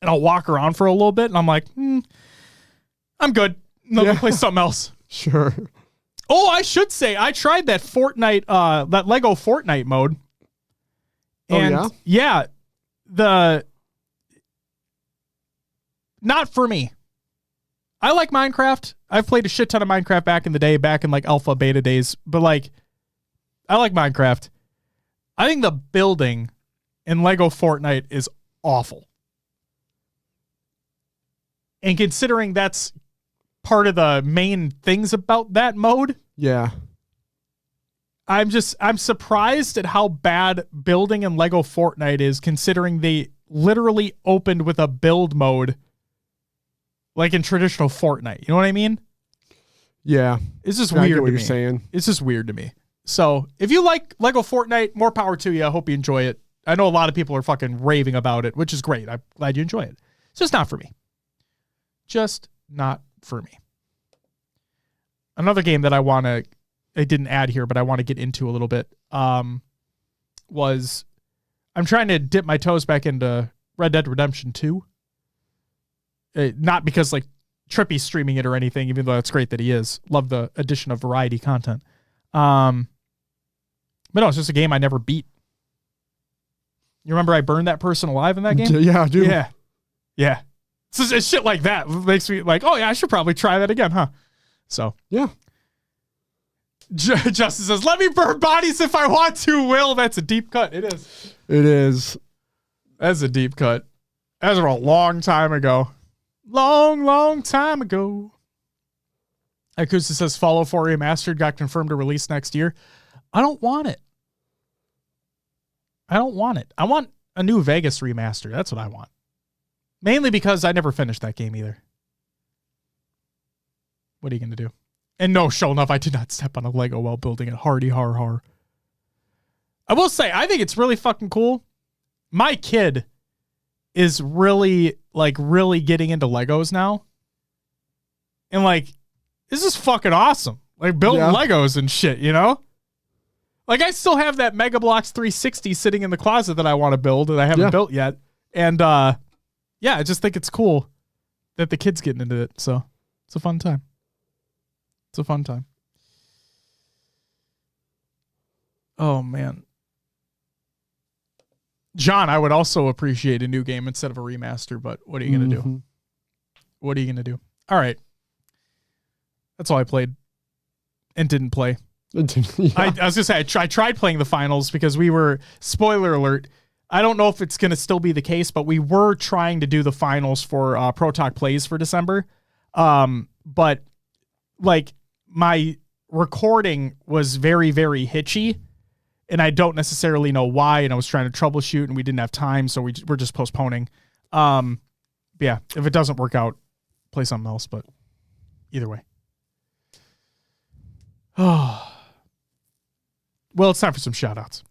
and I'll walk around for a little bit and I'm like, I'm good. Let me play something else. Sure. Oh, I should say I tried that Fortnite, that Lego Fortnite mode. And not for me. I like Minecraft. I've played a shit ton of Minecraft back in the day, back in like alpha beta days, but like, I like Minecraft. I think the building in Lego Fortnite is awful. And considering that's part of the main things about that mode. Yeah. I'm surprised at how bad building in Lego Fortnite is, considering they literally opened with a build mode like in traditional Fortnite. You know what I mean? Yeah. It's just weird to me. You're saying. It's just weird to me. So if you like Lego Fortnite, more power to you. I hope you enjoy it. I know a lot of people are fucking raving about it, which is great. I'm glad you enjoy it. It's just not for me. Just not for me. Another game that I didn't add here, but I want to get into a little bit, was I'm trying to dip my toes back into Red Dead Redemption 2. Not because like Trippy's streaming it or anything, even though that's great that he is. Love the addition of variety content. But no, it's just a game I never beat. You remember I burned that person alive in that game? Yeah, I do. Yeah. It's shit like that makes me like, oh yeah, I should probably try that again, huh? So yeah. Justin says, let me burn bodies if I want to, Will. That's a deep cut. It is. It is. That's a deep cut. That was a long time ago. Long time ago. Akusa says Fallout 4 Remastered got confirmed to release next year. I don't want it. I want a new Vegas remaster. That's what I want. Mainly because I never finished that game either. What are you going to do? And no, sure enough, I did not step on a Lego while building it. Hardy har har. I will say, I think it's really fucking cool. My kid is really getting into Legos now. And like, this is fucking awesome. Like building Legos and shit, you know? Like I still have that Mega Bloks 360 sitting in the closet that I want to build that I haven't built yet. And I just think it's cool that the kids getting into it. So it's a fun time. It's a fun time. Oh man. John, I would also appreciate a new game instead of a remaster, but what are you going to do? What are you going to do? All right. That's all I played and didn't play. I was going to say, I tried playing the finals because we were, spoiler alert, I don't know if it's going to still be the case, but we were trying to do the finals for Pro Talk Plays for December. But like my recording was very, very hitchy. And I don't necessarily know why, and I was trying to troubleshoot, and we didn't have time, so we're just postponing. Yeah, if it doesn't work out, play something else, but either way. Oh. Well, it's time for some shout-outs.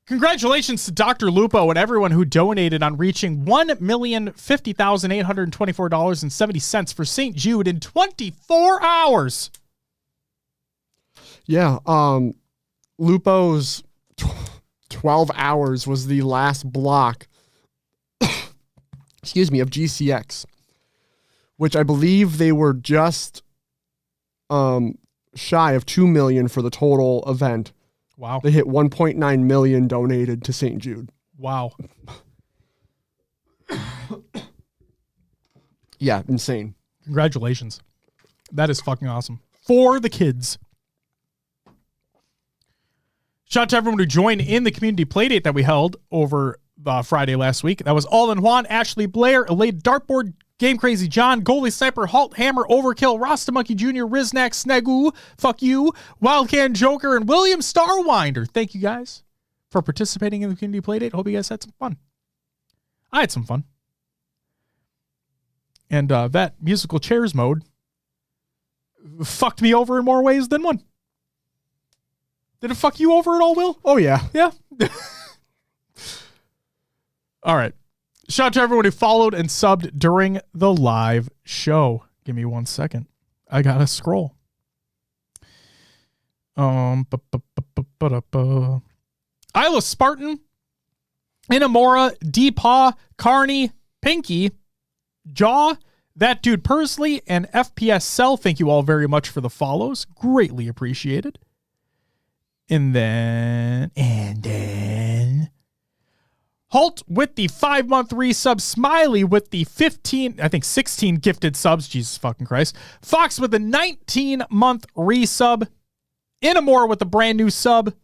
Congratulations to Dr. Lupo and everyone who donated on reaching $1,050,824.70 for St. Jude in 24 hours. Yeah, Lupo's 12 hours was the last block, excuse me, of GCX, which I believe they were just shy of 2 million for the total event. Wow. They hit 1.9 million donated to St. Jude. Wow. Yeah, insane. Congratulations. That is fucking awesome. For the kids. Shout out to everyone who joined in the community playdate that we held over Friday last week. That was Alden Juan, Ashley Blair, Elaine Dartboard, Game Crazy John, Goalie Sniper, Halt Hammer, Overkill, Rasta Monkey Jr., Riznak, Snegu, Fuck You, Wildcan Joker, and William Starwinder. Thank you guys for participating in the community playdate. Hope you guys had some fun. I had some fun. And that musical chairs mode fucked me over in more ways than one. Did it fuck you over at all, Will? Oh, yeah. Yeah? All right. Shout out to everyone who followed and subbed during the live show. Give me 1 second. I gotta scroll. Isla Spartan, Inamora, Deepaw, Carney, Pinky, Jaw, That Dude Pursley, and FPS Cell. Thank you all very much for the follows. Greatly appreciated. And then Halt with the 5-month resub, Smiley with the 16 gifted subs, Jesus fucking Christ. Fox with the 19-month resub, Inamore with the brand new sub,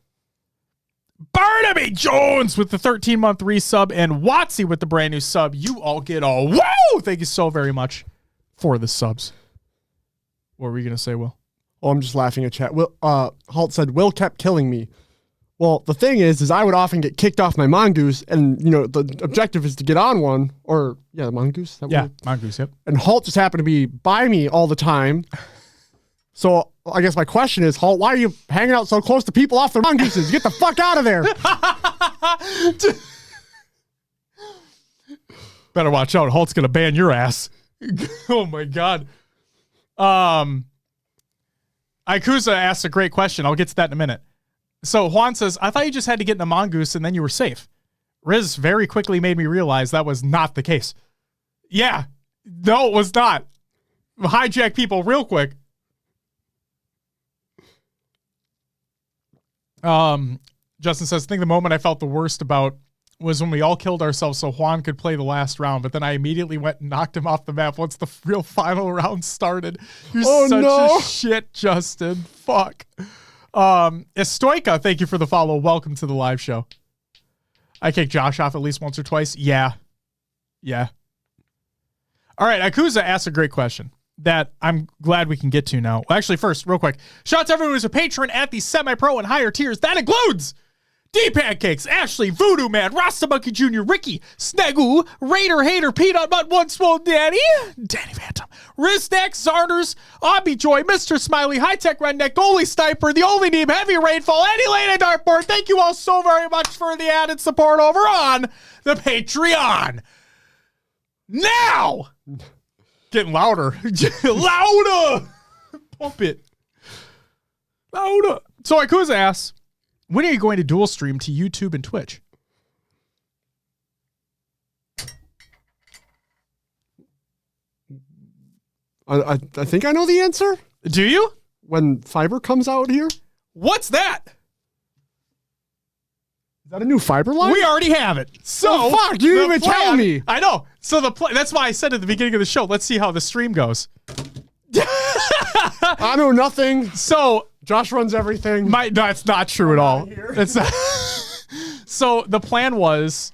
Barnaby Jones with the 13-month resub, and Watsy with the brand new sub. You all get a woo! Thank you so very much for the subs. What were you going to say, Will? Oh, I'm just laughing at chat. Will, Halt said, Will kept killing me. Well, the thing is I would often get kicked off my mongoose, and, the objective is to get on one. Or, the mongoose? Mongoose, yep. And Halt just happened to be by me all the time. So, I guess my question is, Halt, why are you hanging out so close to people off their mongooses? Get the fuck out of there. Better watch out. Halt's going to ban your ass. Oh, my God. Ikuza asked a great question. I'll get to that in a minute. So Juan says, I thought you just had to get in a mongoose and then you were safe. Riz very quickly made me realize that was not the case. Yeah. No, it was not. Hijack people real quick. Justin says, I think the moment I felt the worst about was when we all killed ourselves so Juan could play the last round, but then I immediately went and knocked him off the map once the real final round started. You're such a shit, Justin. Fuck. Estoica, thank you for the follow. Welcome to the live show. I kicked Josh off at least once or twice. Yeah. All right, Akuza asked a great question that I'm glad we can get to now. Well, actually, first, real quick, shout out to everyone who's a patron at the semi-pro and higher tiers. That includes D-Pancakes, Ashley, Voodoo Man, Rasta Monkey Jr., Ricky, Snegu, Raider Hater, Peanut Butt, One Swole Danny Phantom, Rizdak, Zarners, Obby Joy, Mr. Smiley, High Tech Redneck, Goalie Sniper, The Only Neem, Heavy Rainfall, Eddie Lane, and Dartboard. Thank you all so very much for the added support over on the Patreon. Now! Getting louder. Louder! Pump it. Louder. So Ikuza asks, when are you going to dual stream to YouTube and Twitch? I think I know the answer. Do you? When fiber comes out here? What's that? Is that a new fiber line? We already have it. So fuck, you didn't even tell me. I know. So that's why I said at the beginning of the show, let's see how the stream goes. I know nothing. So Josh runs everything. No, it's not true at all. It's not. So the plan was,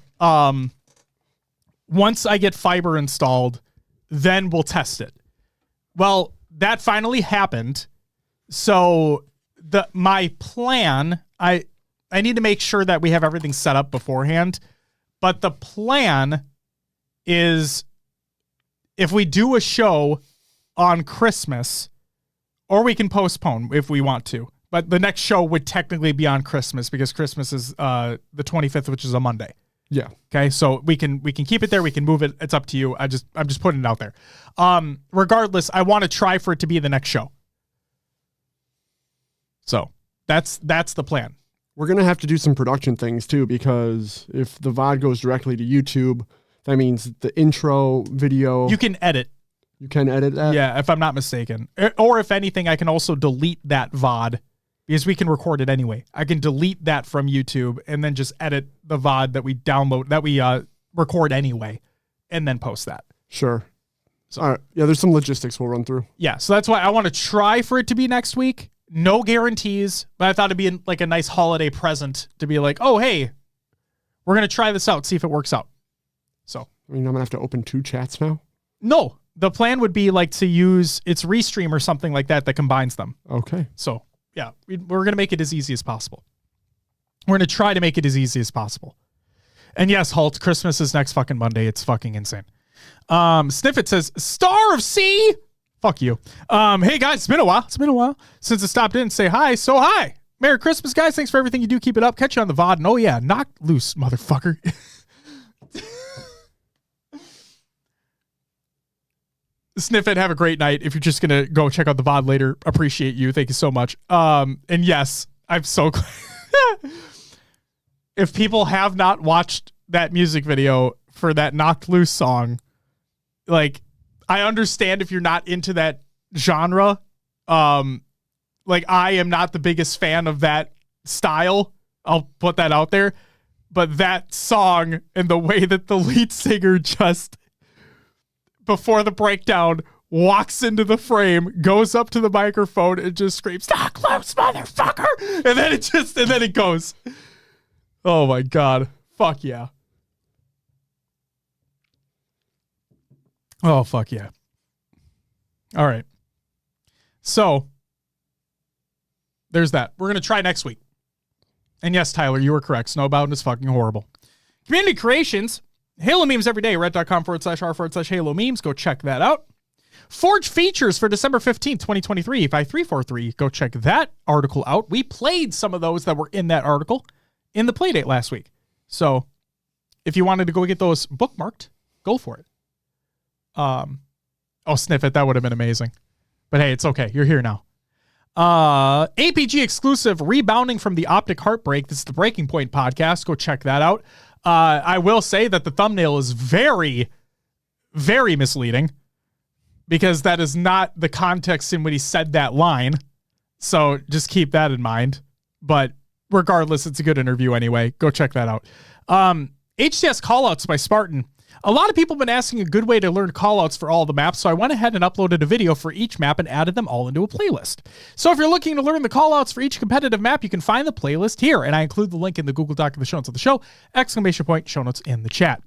once I get fiber installed, then we'll test it. Well, that finally happened. So my plan, I need to make sure that we have everything set up beforehand. But the plan is if we do a show on Christmas, or we can postpone if we want to. But the next show would technically be on Christmas because Christmas is the 25th, which is a Monday. Yeah. Okay. So we can keep it there. We can move it. It's up to you. I'm just putting it out there. Regardless, I want to try for it to be the next show. So that's the plan. We're going to have to do some production things too, because if the VOD goes directly to YouTube, that means the intro video. You can edit. You can edit that? Yeah, if I'm not mistaken. Or if anything, I can also delete that VOD because we can record it anyway. I can delete that from YouTube and then just edit the VOD that we download, that we record anyway, and then post that. Sure. So, all right. Yeah, there's some logistics we'll run through. Yeah, so that's why I want to try for it to be next week. No guarantees, but I thought it'd be like a nice holiday present to be like, oh, hey, we're going to try this out, see if it works out. So, I mean, I'm going to have to open 2 chats now? No. The plan would be like to use its Restream or something like that combines them. Okay. So, yeah, we're going to make it as easy as possible. We're going to try to make it as easy as possible. And yes, Halt, Christmas is next fucking Monday. It's fucking insane. Sniffit says, Star of C. Fuck you. Hey, guys, it's been a while. It's been a while since I stopped in and say hi. So hi. Merry Christmas, guys. Thanks for everything you do. Keep it up. Catch you on the VOD. And oh, yeah, knock loose, motherfucker. Sniff it. Have a great night. If you're just going to go check out the VOD later, appreciate you. Thank you so much. And yes, I'm so glad. If people have not watched that music video for that Knocked Loose song, like, I understand if you're not into that genre. Like, I am not the biggest fan of that style. I'll put that out there. But that song and the way that the lead singer just, before the breakdown, walks into the frame, goes up to the microphone, and just screams, "Knock loose, motherfucker!" And then it goes. Oh my God. Fuck yeah. Oh, fuck yeah. All right. So, there's that. We're going to try next week. And yes, Tyler, you were correct. Snowbound is fucking horrible. Community creations. Halo memes every day. Reddit.com/r/Halo memes. Go check that out. Forge features for December 15th, 2023. 5343. Go check that article out. We played some of those that were in that article in the playdate last week. So, if you wanted to go get those bookmarked, go for it. Oh, sniff it. That would have been amazing. But hey, it's okay. You're here now. APG exclusive, Rebounding from the Optic Heartbreak. This is the Breaking Point podcast. Go check that out. I will say that the thumbnail is very, very misleading because that is not the context in which he said that line. So just keep that in mind. But regardless, it's a good interview anyway. Go check that out. HCS Callouts by Spartan. A lot of people have been asking a good way to learn callouts for all the maps, so I went ahead and uploaded a video for each map and added them all into a playlist. So if you're looking to learn the callouts for each competitive map, you can find the playlist here, and I include the link in the Google Doc in the show notes of the show, ! Show notes in the chat.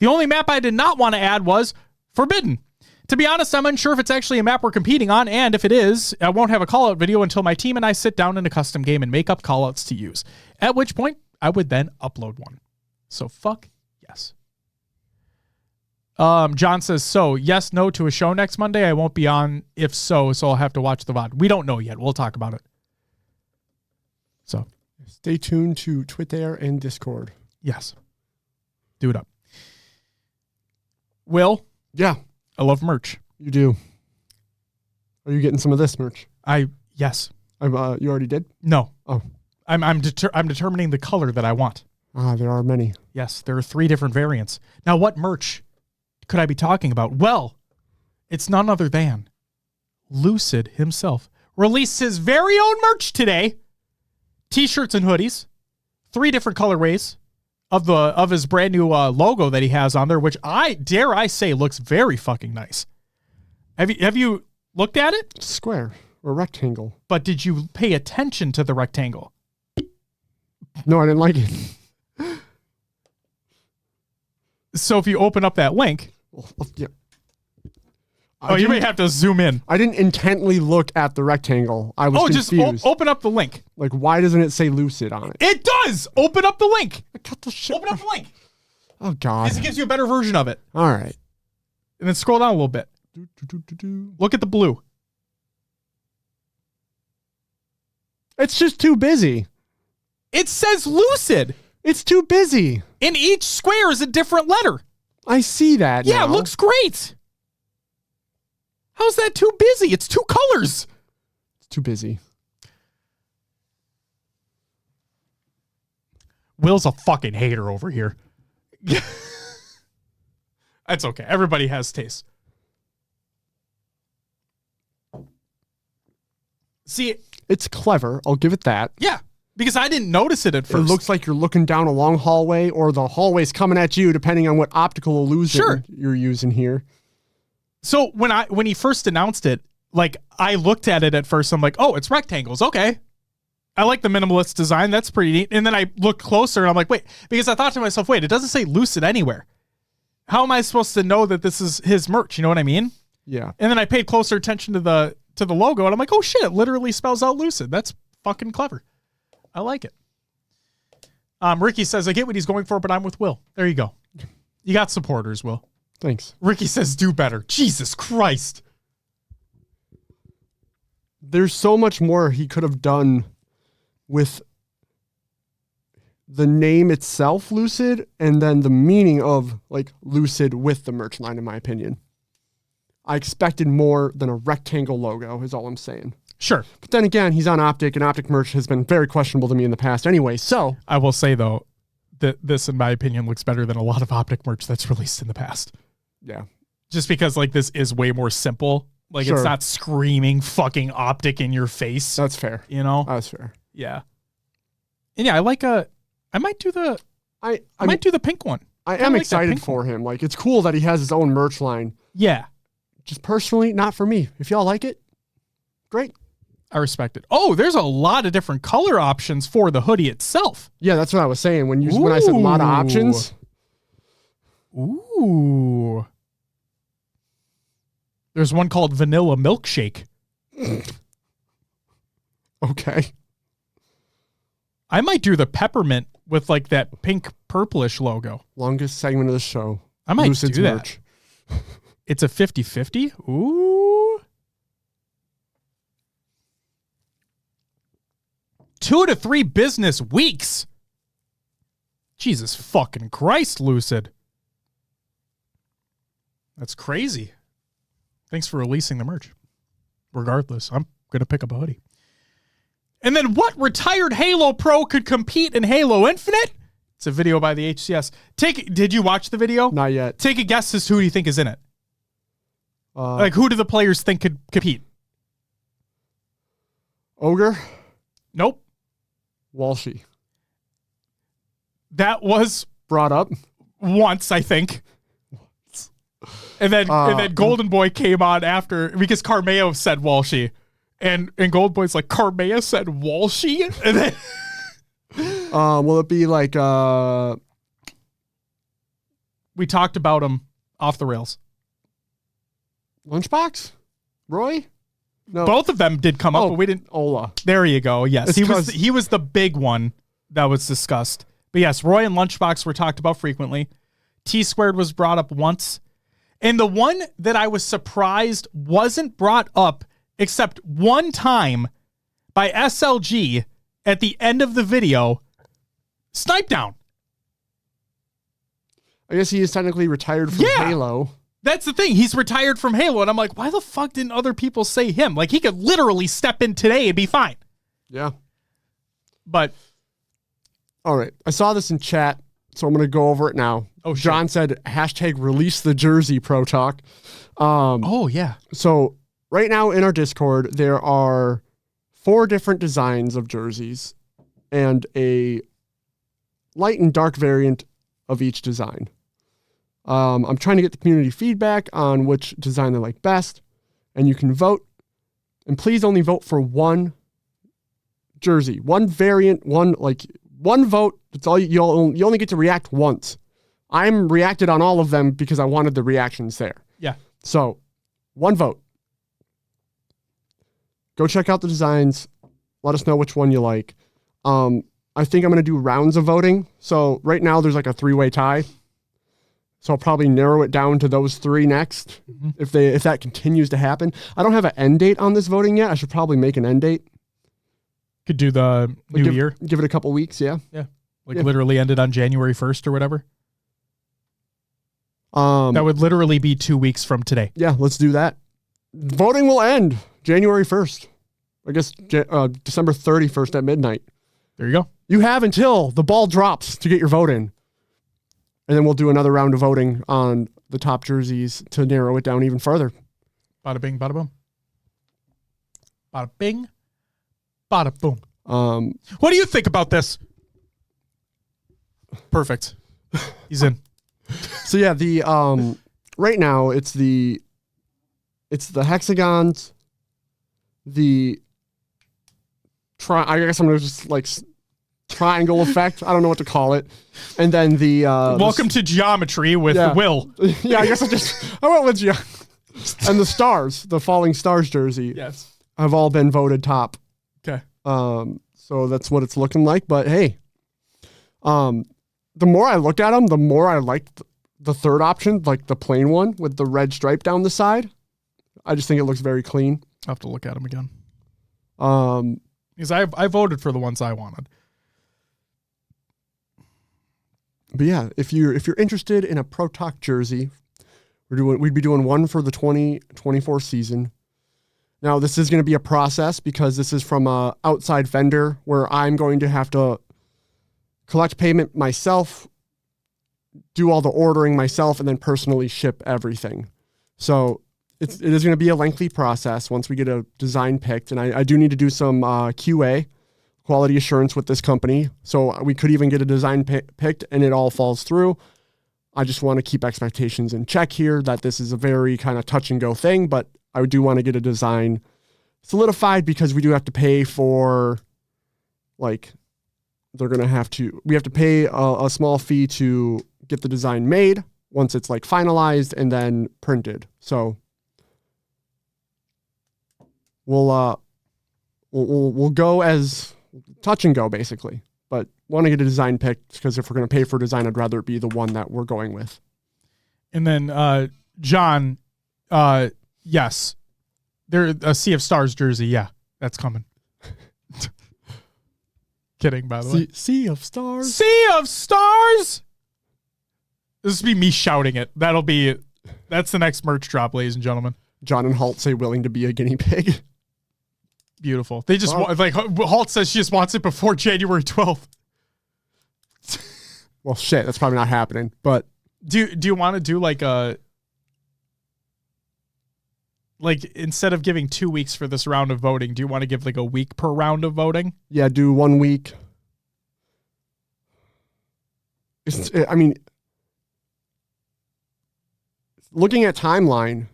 The only map I did not want to add was Forbidden. To be honest, I'm unsure if it's actually a map we're competing on, and if it is, I won't have a callout video until my team and I sit down in a custom game and make up callouts to use, at which point I would then upload one. So fuck yes. John says, so yes, no to a show next Monday. I won't be on if so I'll have to watch the VOD. We don't know yet. We'll talk about it. So stay tuned to Twitter and Discord. Yes. Do it up. Will, Yeah. I love merch. You do. Are you getting some of this merch? Yes. You already did? No. Oh. I'm determining the color that I want. There are many. Yes, there are 3 different variants. Now, what merch could I be talking about? Well, it's none other than Lucid himself released his very own merch today. T-shirts and hoodies, 3 different colorways of his brand new logo that he has on there, which dare I say looks very fucking nice. Have you looked at it? Square or rectangle. But did you pay attention to the rectangle? No, I didn't like it. So if you open up that link, yeah. you may have to zoom in. I didn't intently look at the rectangle. I was confused. Just open up the link. Like, why doesn't it say Lucid on it? It does. Open up the link. I cut the shit. Open up the link. Oh God. Because it gives you a better version of it. All right. And then scroll down a little bit. Look at the blue. It's just too busy. It says Lucid. It's too busy. And each square is a different letter. I see that. Yeah, now. It looks great. How's that too busy? It's 2 colors. It's too busy. Will's a fucking hater over here. That's okay. Everybody has taste. See, it's clever. I'll give it that. Yeah, because I didn't notice it at first. It looks like you're looking down a long hallway, or the hallway's coming at you, depending on what optical illusion you're using here. So when he first announced it, like, I looked at it at first. I'm like, oh, it's rectangles. Okay. I like the minimalist design. That's pretty neat. And then I looked closer and I'm like, wait, because I thought to myself, wait, it doesn't say Lucid anywhere. How am I supposed to know that this is his merch? You know what I mean? Yeah. And then I paid closer attention to the logo and I'm like, oh shit, it literally spells out Lucid. That's fucking clever. I like it. Ricky says, I get what he's going for, but I'm with Will. There you go. You got supporters, Will. Thanks. Ricky says, do better. Jesus Christ. There's so much more he could have done with the name itself, Lucid, and then the meaning of like Lucid with the merch line, in my opinion. I expected more than a rectangle logo, is all I'm saying. Sure. But then again, he's on Optic, and Optic merch has been very questionable to me in the past anyway, so. I will say, though, that this, in my opinion, looks better than a lot of Optic merch that's released in the past. Yeah. Just because, like, this is way more simple. Like, It's not screaming fucking Optic in your face. That's fair. You know? That's fair. Yeah. And yeah, I might do the might do the pink one. I am excited for him. Like, it's cool that he has his own merch line. Yeah. Just personally, not for me. If y'all like it, great. I respect it. Oh, there's a lot of different color options for the hoodie itself. Yeah, that's what I was saying. When I said a lot of options. Ooh. There's one called Vanilla Milkshake. Okay. I might do the peppermint with like that pink purplish logo. Longest segment of the show. I might do that. It's a 50-50. Ooh. 2 to 3 business weeks. Jesus fucking Christ, Lucid. That's crazy. Thanks for releasing the merch. Regardless, I'm going to pick up a hoodie. And then what retired Halo Pro could compete in Halo Infinite? It's a video by the HCS. Did you watch the video? Not yet. Take a guess as to who you think is in it. Like, who do the players think could compete? Ogre? Nope. Walshy. That was brought up once, I think. And then Golden Boy came on after because Carmeo said Walshy. And Golden Boy's like, Carmeo said Walshy? And then will it be like we talked about him off the rails. Lunchbox? Roy? No. Both of them did come up, but we didn't. Ola. There you go. Yes. He was the big one that was discussed. But yes, Roy and Lunchbox were talked about frequently. T-Squared was brought up once. And the one that I was surprised wasn't brought up except one time by SLG at the end of the video, Snipe Down. I guess he is technically retired from Halo. That's the thing. He's retired from Halo, and I'm like, why the fuck didn't other people say him? Like, he could literally step in today and be fine. Yeah. But. All right. I saw this in chat, so I'm going to go over it now. Oh, shit. John said, #release the jersey, Pro Talk. Oh, yeah. So right now in our Discord, there are 4 different designs of jerseys and a light and dark variant of each design. I'm trying to get the community feedback on which design they like best, and you can vote. And please only vote for one jersey, one variant, one vote. That's all. You only get to react once. I'm reacted on all of them because I wanted the reactions there. Yeah. So, one vote. Go check out the designs. Let us know which one you like. I think I'm going to do rounds of voting. So right now there's like a 3-way tie. So I'll probably narrow it down to those 3 next. Mm-hmm. If that continues to happen. I don't have an end date on this voting yet. I should probably make an end date. Could do the new year. Give it a couple weeks, yeah. Yeah. Literally ended on January 1st or whatever. That would literally be 2 weeks from today. Yeah, let's do that. Voting will end January 1st. I guess December 31st at midnight. There you go. You have until the ball drops to get your vote in. And then we'll do another round of voting on the top jerseys to narrow it down even further. Bada bing, bada boom. Bada bing, bada boom. What do you think about this? Perfect. He's in. So yeah, the right now it's the hexagons, I guess I'm gonna just like triangle effect. I don't know what to call it. And then the welcome to geometry with Will. Yeah, I guess I went with geometry. And the stars, the falling stars jersey. Yes. Have all been voted top. Okay. So that's what it's looking like. But hey, the more I looked at them, the more I liked the third option, like the plain one with the red stripe down the side. I just think it looks very clean. I'll have to look at them again. Because I voted for the ones I wanted. But yeah, if you're interested in a Pro Talk jersey, we'd be doing one for the 2024 season. Now this is going to be a process because this is from a outside vendor where I'm going to have to collect payment myself, do all the ordering myself, and then personally ship everything. So it is going to be a lengthy process once we get a design picked. And I do need to do some QA, quality assurance, with this company. So we could even get a design picked and it all falls through. I just want to keep expectations in check here that this is a very kind of touch and go thing, but I do want to get a design solidified because we do have to pay for, like, we have to pay a small fee to get the design made once it's like finalized and then printed. So we'll go as touch and go basically, but want to get a design picked because if we're going to pay for design, I'd rather it be the one that we're going with. And then John, yes, there a Sea of Stars jersey. Yeah, that's coming. Kidding, by the way. Sea of Stars. Sea of Stars. This will be me shouting it. That's the next merch drop, ladies and gentlemen. John and Halt say willing to be a guinea pig. Beautiful. They just want, like, Halt says she just wants it before January 12th. Well, shit, that's probably not happening. But do you want to do like instead of giving 2 weeks for this round of voting, do you want to give like a week per round of voting? Yeah, do 1 week. Looking at timeline,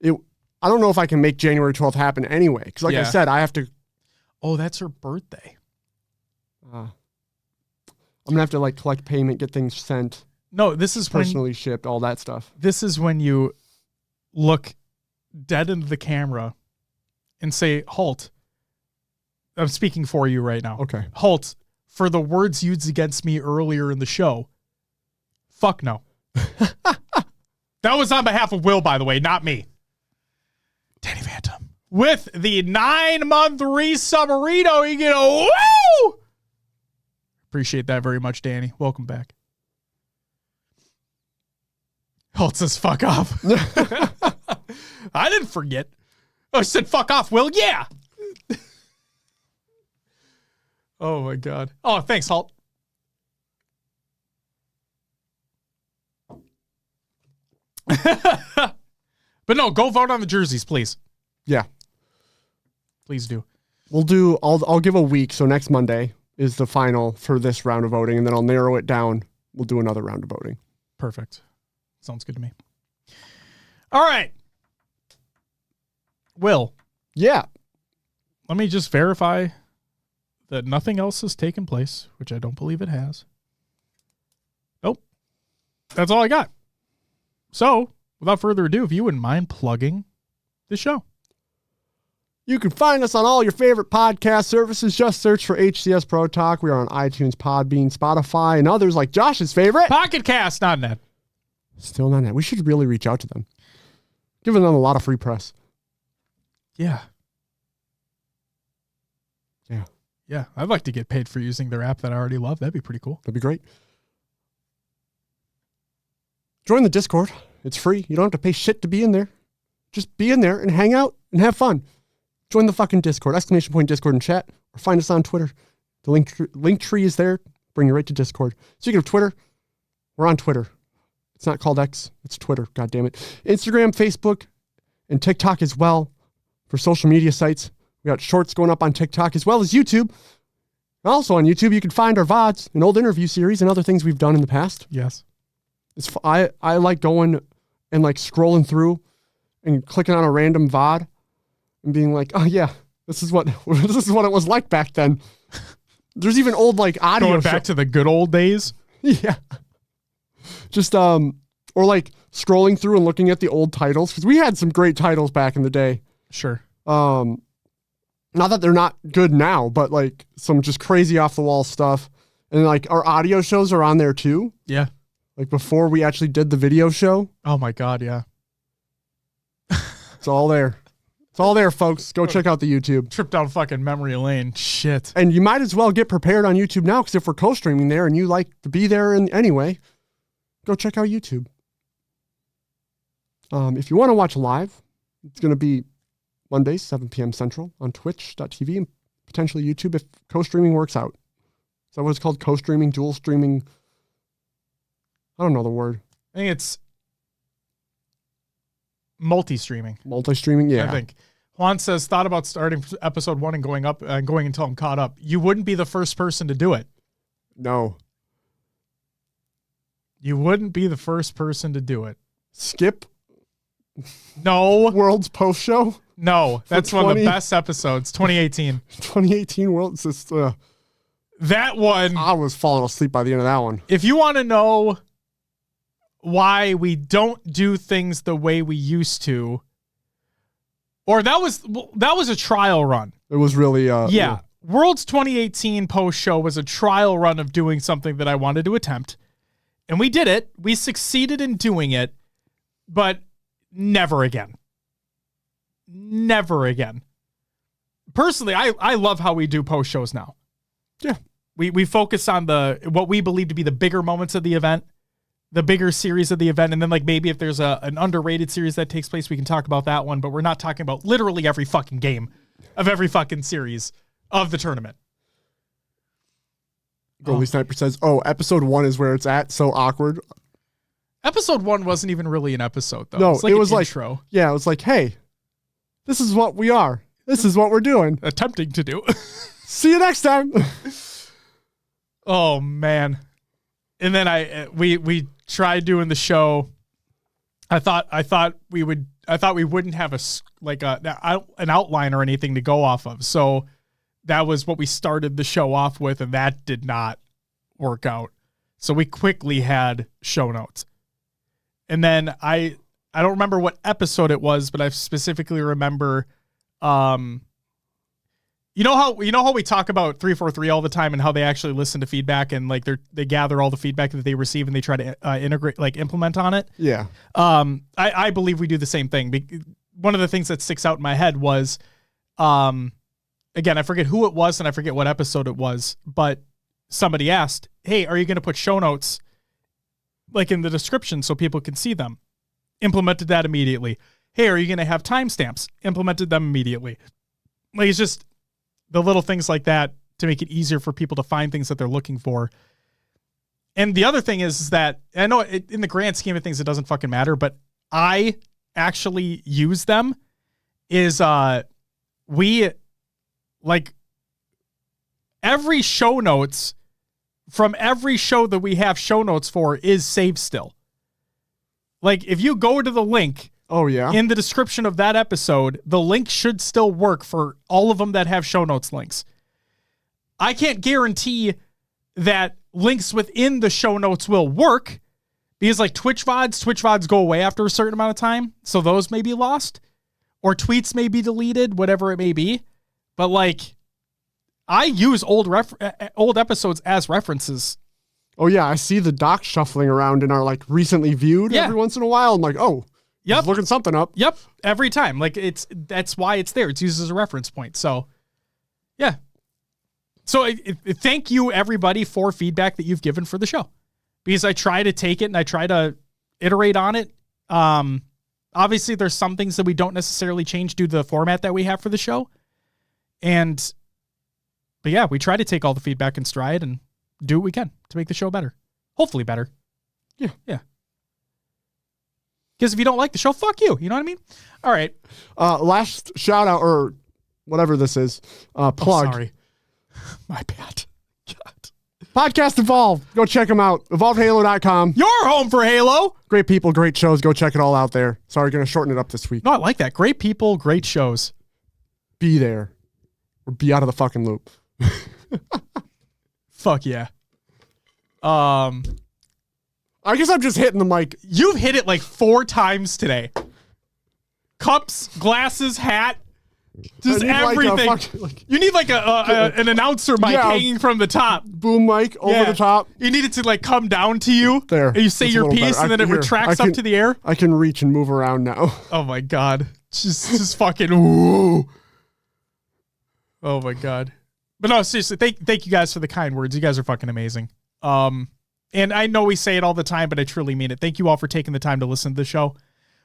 I don't know if I can make January 12th happen anyway. Because like I said, I have to. Oh, that's her birthday. I'm going to have to like collect payment, get things sent. No, this is personally shipped, all that stuff. This is when you look dead into the camera and say, Halt, I'm speaking for you right now. Okay. Halt, for the words used against me earlier in the show, fuck no. That was on behalf of Will, by the way, not me. Danny Phantom. With the 9-month resubmarino, you get a woo! Appreciate that very much, Danny. Welcome back. Holt says, fuck off. I didn't forget. Oh, I said, fuck off, Will. Yeah. Oh, my God. Oh, thanks, Holt. But no, go vote on the jerseys, please. Yeah. Please do. I'll give a week. So next Monday is the final for this round of voting, and then I'll narrow it down. We'll do another round of voting. Perfect. Sounds good to me. All right. Will. Yeah. Let me just verify that nothing else has taken place, which I don't believe it has. Nope. That's all I got. So, without further ado, if you wouldn't mind plugging the show. You can find us on all your favorite podcast services. Just search for HCS Pro Talk. We are on iTunes, Podbean, Spotify, and others like Josh's favorite. Pocket Cast, not net. Still not net. We should really reach out to them. Giving them a lot of free press. Yeah. Yeah. Yeah. I'd like to get paid for using their app that I already love. That'd be pretty cool. That'd be great. Join the Discord. It's free. You don't have to pay shit to be in there. Just be in there and hang out and have fun. Join the fucking Discord, !Discord and chat, or find us on Twitter. The link tree is there. Bring you right to Discord. Speaking of Twitter, we're on Twitter. It's not called X. It's Twitter. God damn it. Instagram, Facebook, and TikTok as well for social media sites. We got shorts going up on TikTok as well as YouTube. Also on YouTube, you can find our VODs, an old interview series, and other things we've done in the past. Yes. I like going and like scrolling through and clicking on a random VOD and being like, oh yeah, this is what it was like back then. There's even old like audio going back to the good old days. Yeah. Just or like scrolling through and looking at the old titles, because we had some great titles back in the day. Sure. Not that they're not good now, but like some just crazy off the wall stuff. And like our audio shows are on there too. Yeah. Like before we actually did the video show. Oh my God, yeah. It's all there. It's all there, folks. Go check out the YouTube. Trip down fucking memory lane. Shit. And you might as well get prepared on YouTube now, because if we're co-streaming there and you like to be there anyway, go check out YouTube. If you want to watch live, it's going to be Mondays, 7 p.m. Central on twitch.tv and potentially YouTube if co-streaming works out. Is that what it's called? Co-streaming, dual streaming? I don't know the word. I think it's multi-streaming. Multi-streaming, yeah. I think. Juan says, thought about starting episode 1 and going up and going until I'm caught up. You wouldn't be the first person to do it. No. You wouldn't be the first person to do it. Skip? No. World's post show? No. That's one of the best episodes. 2018. 2018 World's just, that one. I was falling asleep by the end of that one. If you want to know why we don't do things the way we used to, or that was a trial run. It was really yeah. World's 2018 post show was a trial run of doing something that I wanted to attempt, and we did it. We succeeded in doing it, but never again. Never again. Personally, I love how we do post shows now. Yeah. We focus on what we believe to be the bigger moments of the event, the bigger series of the event, and then like maybe if there's an underrated series that takes place, we can talk about that one, but we're not talking about literally every fucking game of every fucking series of the tournament. Goalie Sniper says, episode 1 is where it's at. So awkward. Episode 1 wasn't even really an episode, though. No, it was like intro. Yeah, it was like, hey, this is what we are. This is what we're doing. Attempting to do. See you next time. Oh, man. And then we tried doing the show. I thought we wouldn't have an outline or anything to go off of. So that was what we started the show off with, and that did not work out. So we quickly had show notes. And then I don't remember what episode it was, but I specifically remember you know how we talk about 343 all the time and how they actually listen to feedback and like they gather all the feedback that they receive and they try to integrate, like implement on it. Yeah. I believe we do the same thing. One of the things that sticks out in my head was, again, I forget who it was and I forget what episode it was, but somebody asked, "Hey, are you going to put show notes like in the description so people can see them?" Implemented that immediately. Hey, are you going to have timestamps? Implemented them immediately. Like, it's just the little things like that to make it easier for people to find things that they're looking for. And the other thing is that, I know in the grand scheme of things, it doesn't fucking matter, but I actually use them is, we, like, every show notes from every show that we have show notes for is saved still. Like, if you go to the link in the description of that episode, the link should still work for all of them that have show notes links. I can't guarantee that links within the show notes will work because, like, Twitch VODs go away after a certain amount of time, so those may be lost, or tweets may be deleted, whatever it may be. But, like, I use old episodes as references. Oh yeah, I see the docs shuffling around in our, like, recently viewed every once in a while. I'm like, oh, yep, looking something up. Yep, every time. Like, that's why it's there. It's used as a reference point. So, yeah. So thank you, everybody, for feedback that you've given for the show, because I try to take it and I try to iterate on it. Obviously, there's some things that we don't necessarily change due to the format that we have for the show. But yeah, we try to take all the feedback in stride and do what we can to make the show better. Hopefully better. Yeah. Yeah. Because if you don't like the show, fuck you. You know what I mean? All right. Last shout out, or whatever this is, plug. Oh, sorry. My bad. God. Podcast Evolve. Go check them out. EvolvedHalo.com. Your home for Halo. Great people, great shows. Go check it all out there. Sorry, going to shorten it up this week. No, I like that. Great people, great shows. Be there. Or be out of the fucking loop. Fuck yeah. I guess I'm just hitting the mic. You've hit it like 4 times today. Cups, glasses, hat. Just everything. You need like an announcer mic hanging from the top. Boom mic over the top. You need it to like come down to you. There. And you say your piece and then it retracts up to the air. I can reach and move around now. Oh my God. Just fucking ooh. Oh my God. But no, seriously, thank you guys for the kind words. You guys are fucking amazing. And I know we say it all the time, but I truly mean it. Thank you all for taking the time to listen to the show.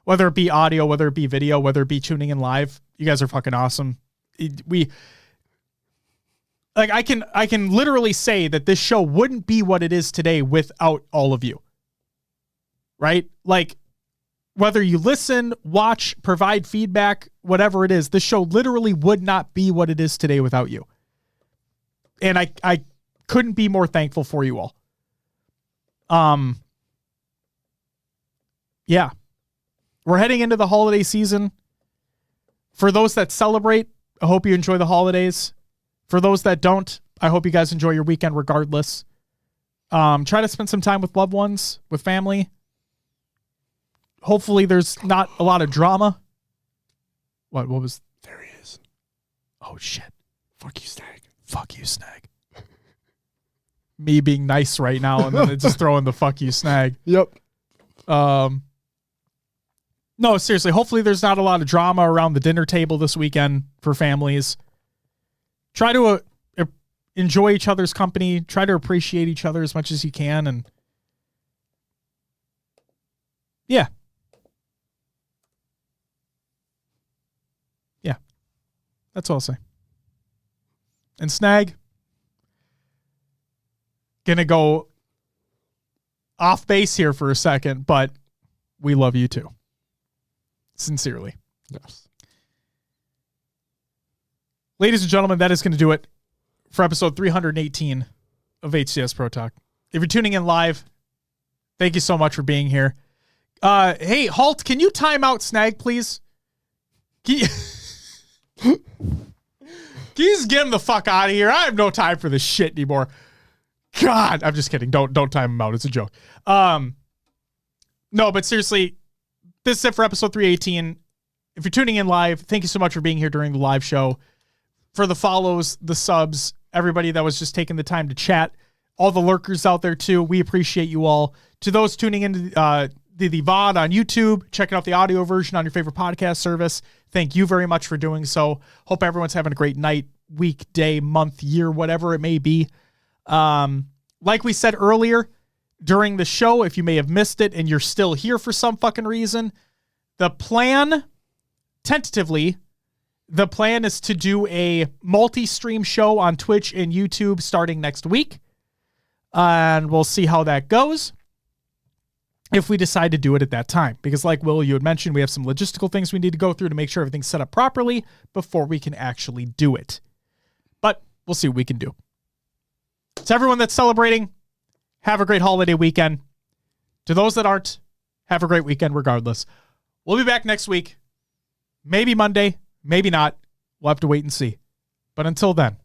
Whether it be audio, whether it be video, whether it be tuning in live, you guys are fucking awesome. I can literally say that this show wouldn't be what it is today without all of you. Right? Like, whether you listen, watch, provide feedback, whatever it is, this show literally would not be what it is today without you. And I couldn't be more thankful for you all. Yeah. We're heading into the holiday season. For those that celebrate, I hope you enjoy the holidays. For those that don't, I hope you guys enjoy your weekend regardless. Try to spend some time with loved ones, with family. Hopefully there's not a lot of drama. What was... There he is. Oh, shit. Fuck you, Snag. Fuck you, Snag. Me being nice right now and then just throwing the fuck you, Snag. Yep. No, seriously, hopefully there's not a lot of drama around the dinner table this weekend for families. Try to enjoy each other's company. Try to appreciate each other as much as you can. And yeah. Yeah. That's all I'll say. And Snag, gonna go off base here for a second, but we love you too. Sincerely. Yes. Ladies and gentlemen, that is going to do it for episode 318 of HCS Pro Talk. If you're tuning in live, thank you so much for being here. Hey, Halt, can you time out Snag, please? Can you just get him the fuck out of here? I have no time for this shit anymore. God, I'm just kidding. Don't time him out. It's a joke. No, but seriously, this is it for episode 318. If you're tuning in live, thank you so much for being here during the live show. For the follows, the subs, everybody that was just taking the time to chat, all the lurkers out there too, we appreciate you all. To those tuning into the VOD on YouTube, checking out the audio version on your favorite podcast service, thank you very much for doing so. Hope everyone's having a great night, week, day, month, year, whatever it may be. Like we said earlier, during the show, if you may have missed it and you're still here for some fucking reason, The plan, tentatively, the plan is to do a multi-stream show on Twitch and YouTube starting next week. And we'll see how that goes if we decide to do it at that time. Because like Will, you had mentioned, we have some logistical things we need to go through to make sure everything's set up properly before we can actually do it. But we'll see what we can do. To everyone that's celebrating, have a great holiday weekend. To those that aren't, have a great weekend regardless. We'll be back next week. Maybe Monday, maybe not. We'll have to wait and see. But until then,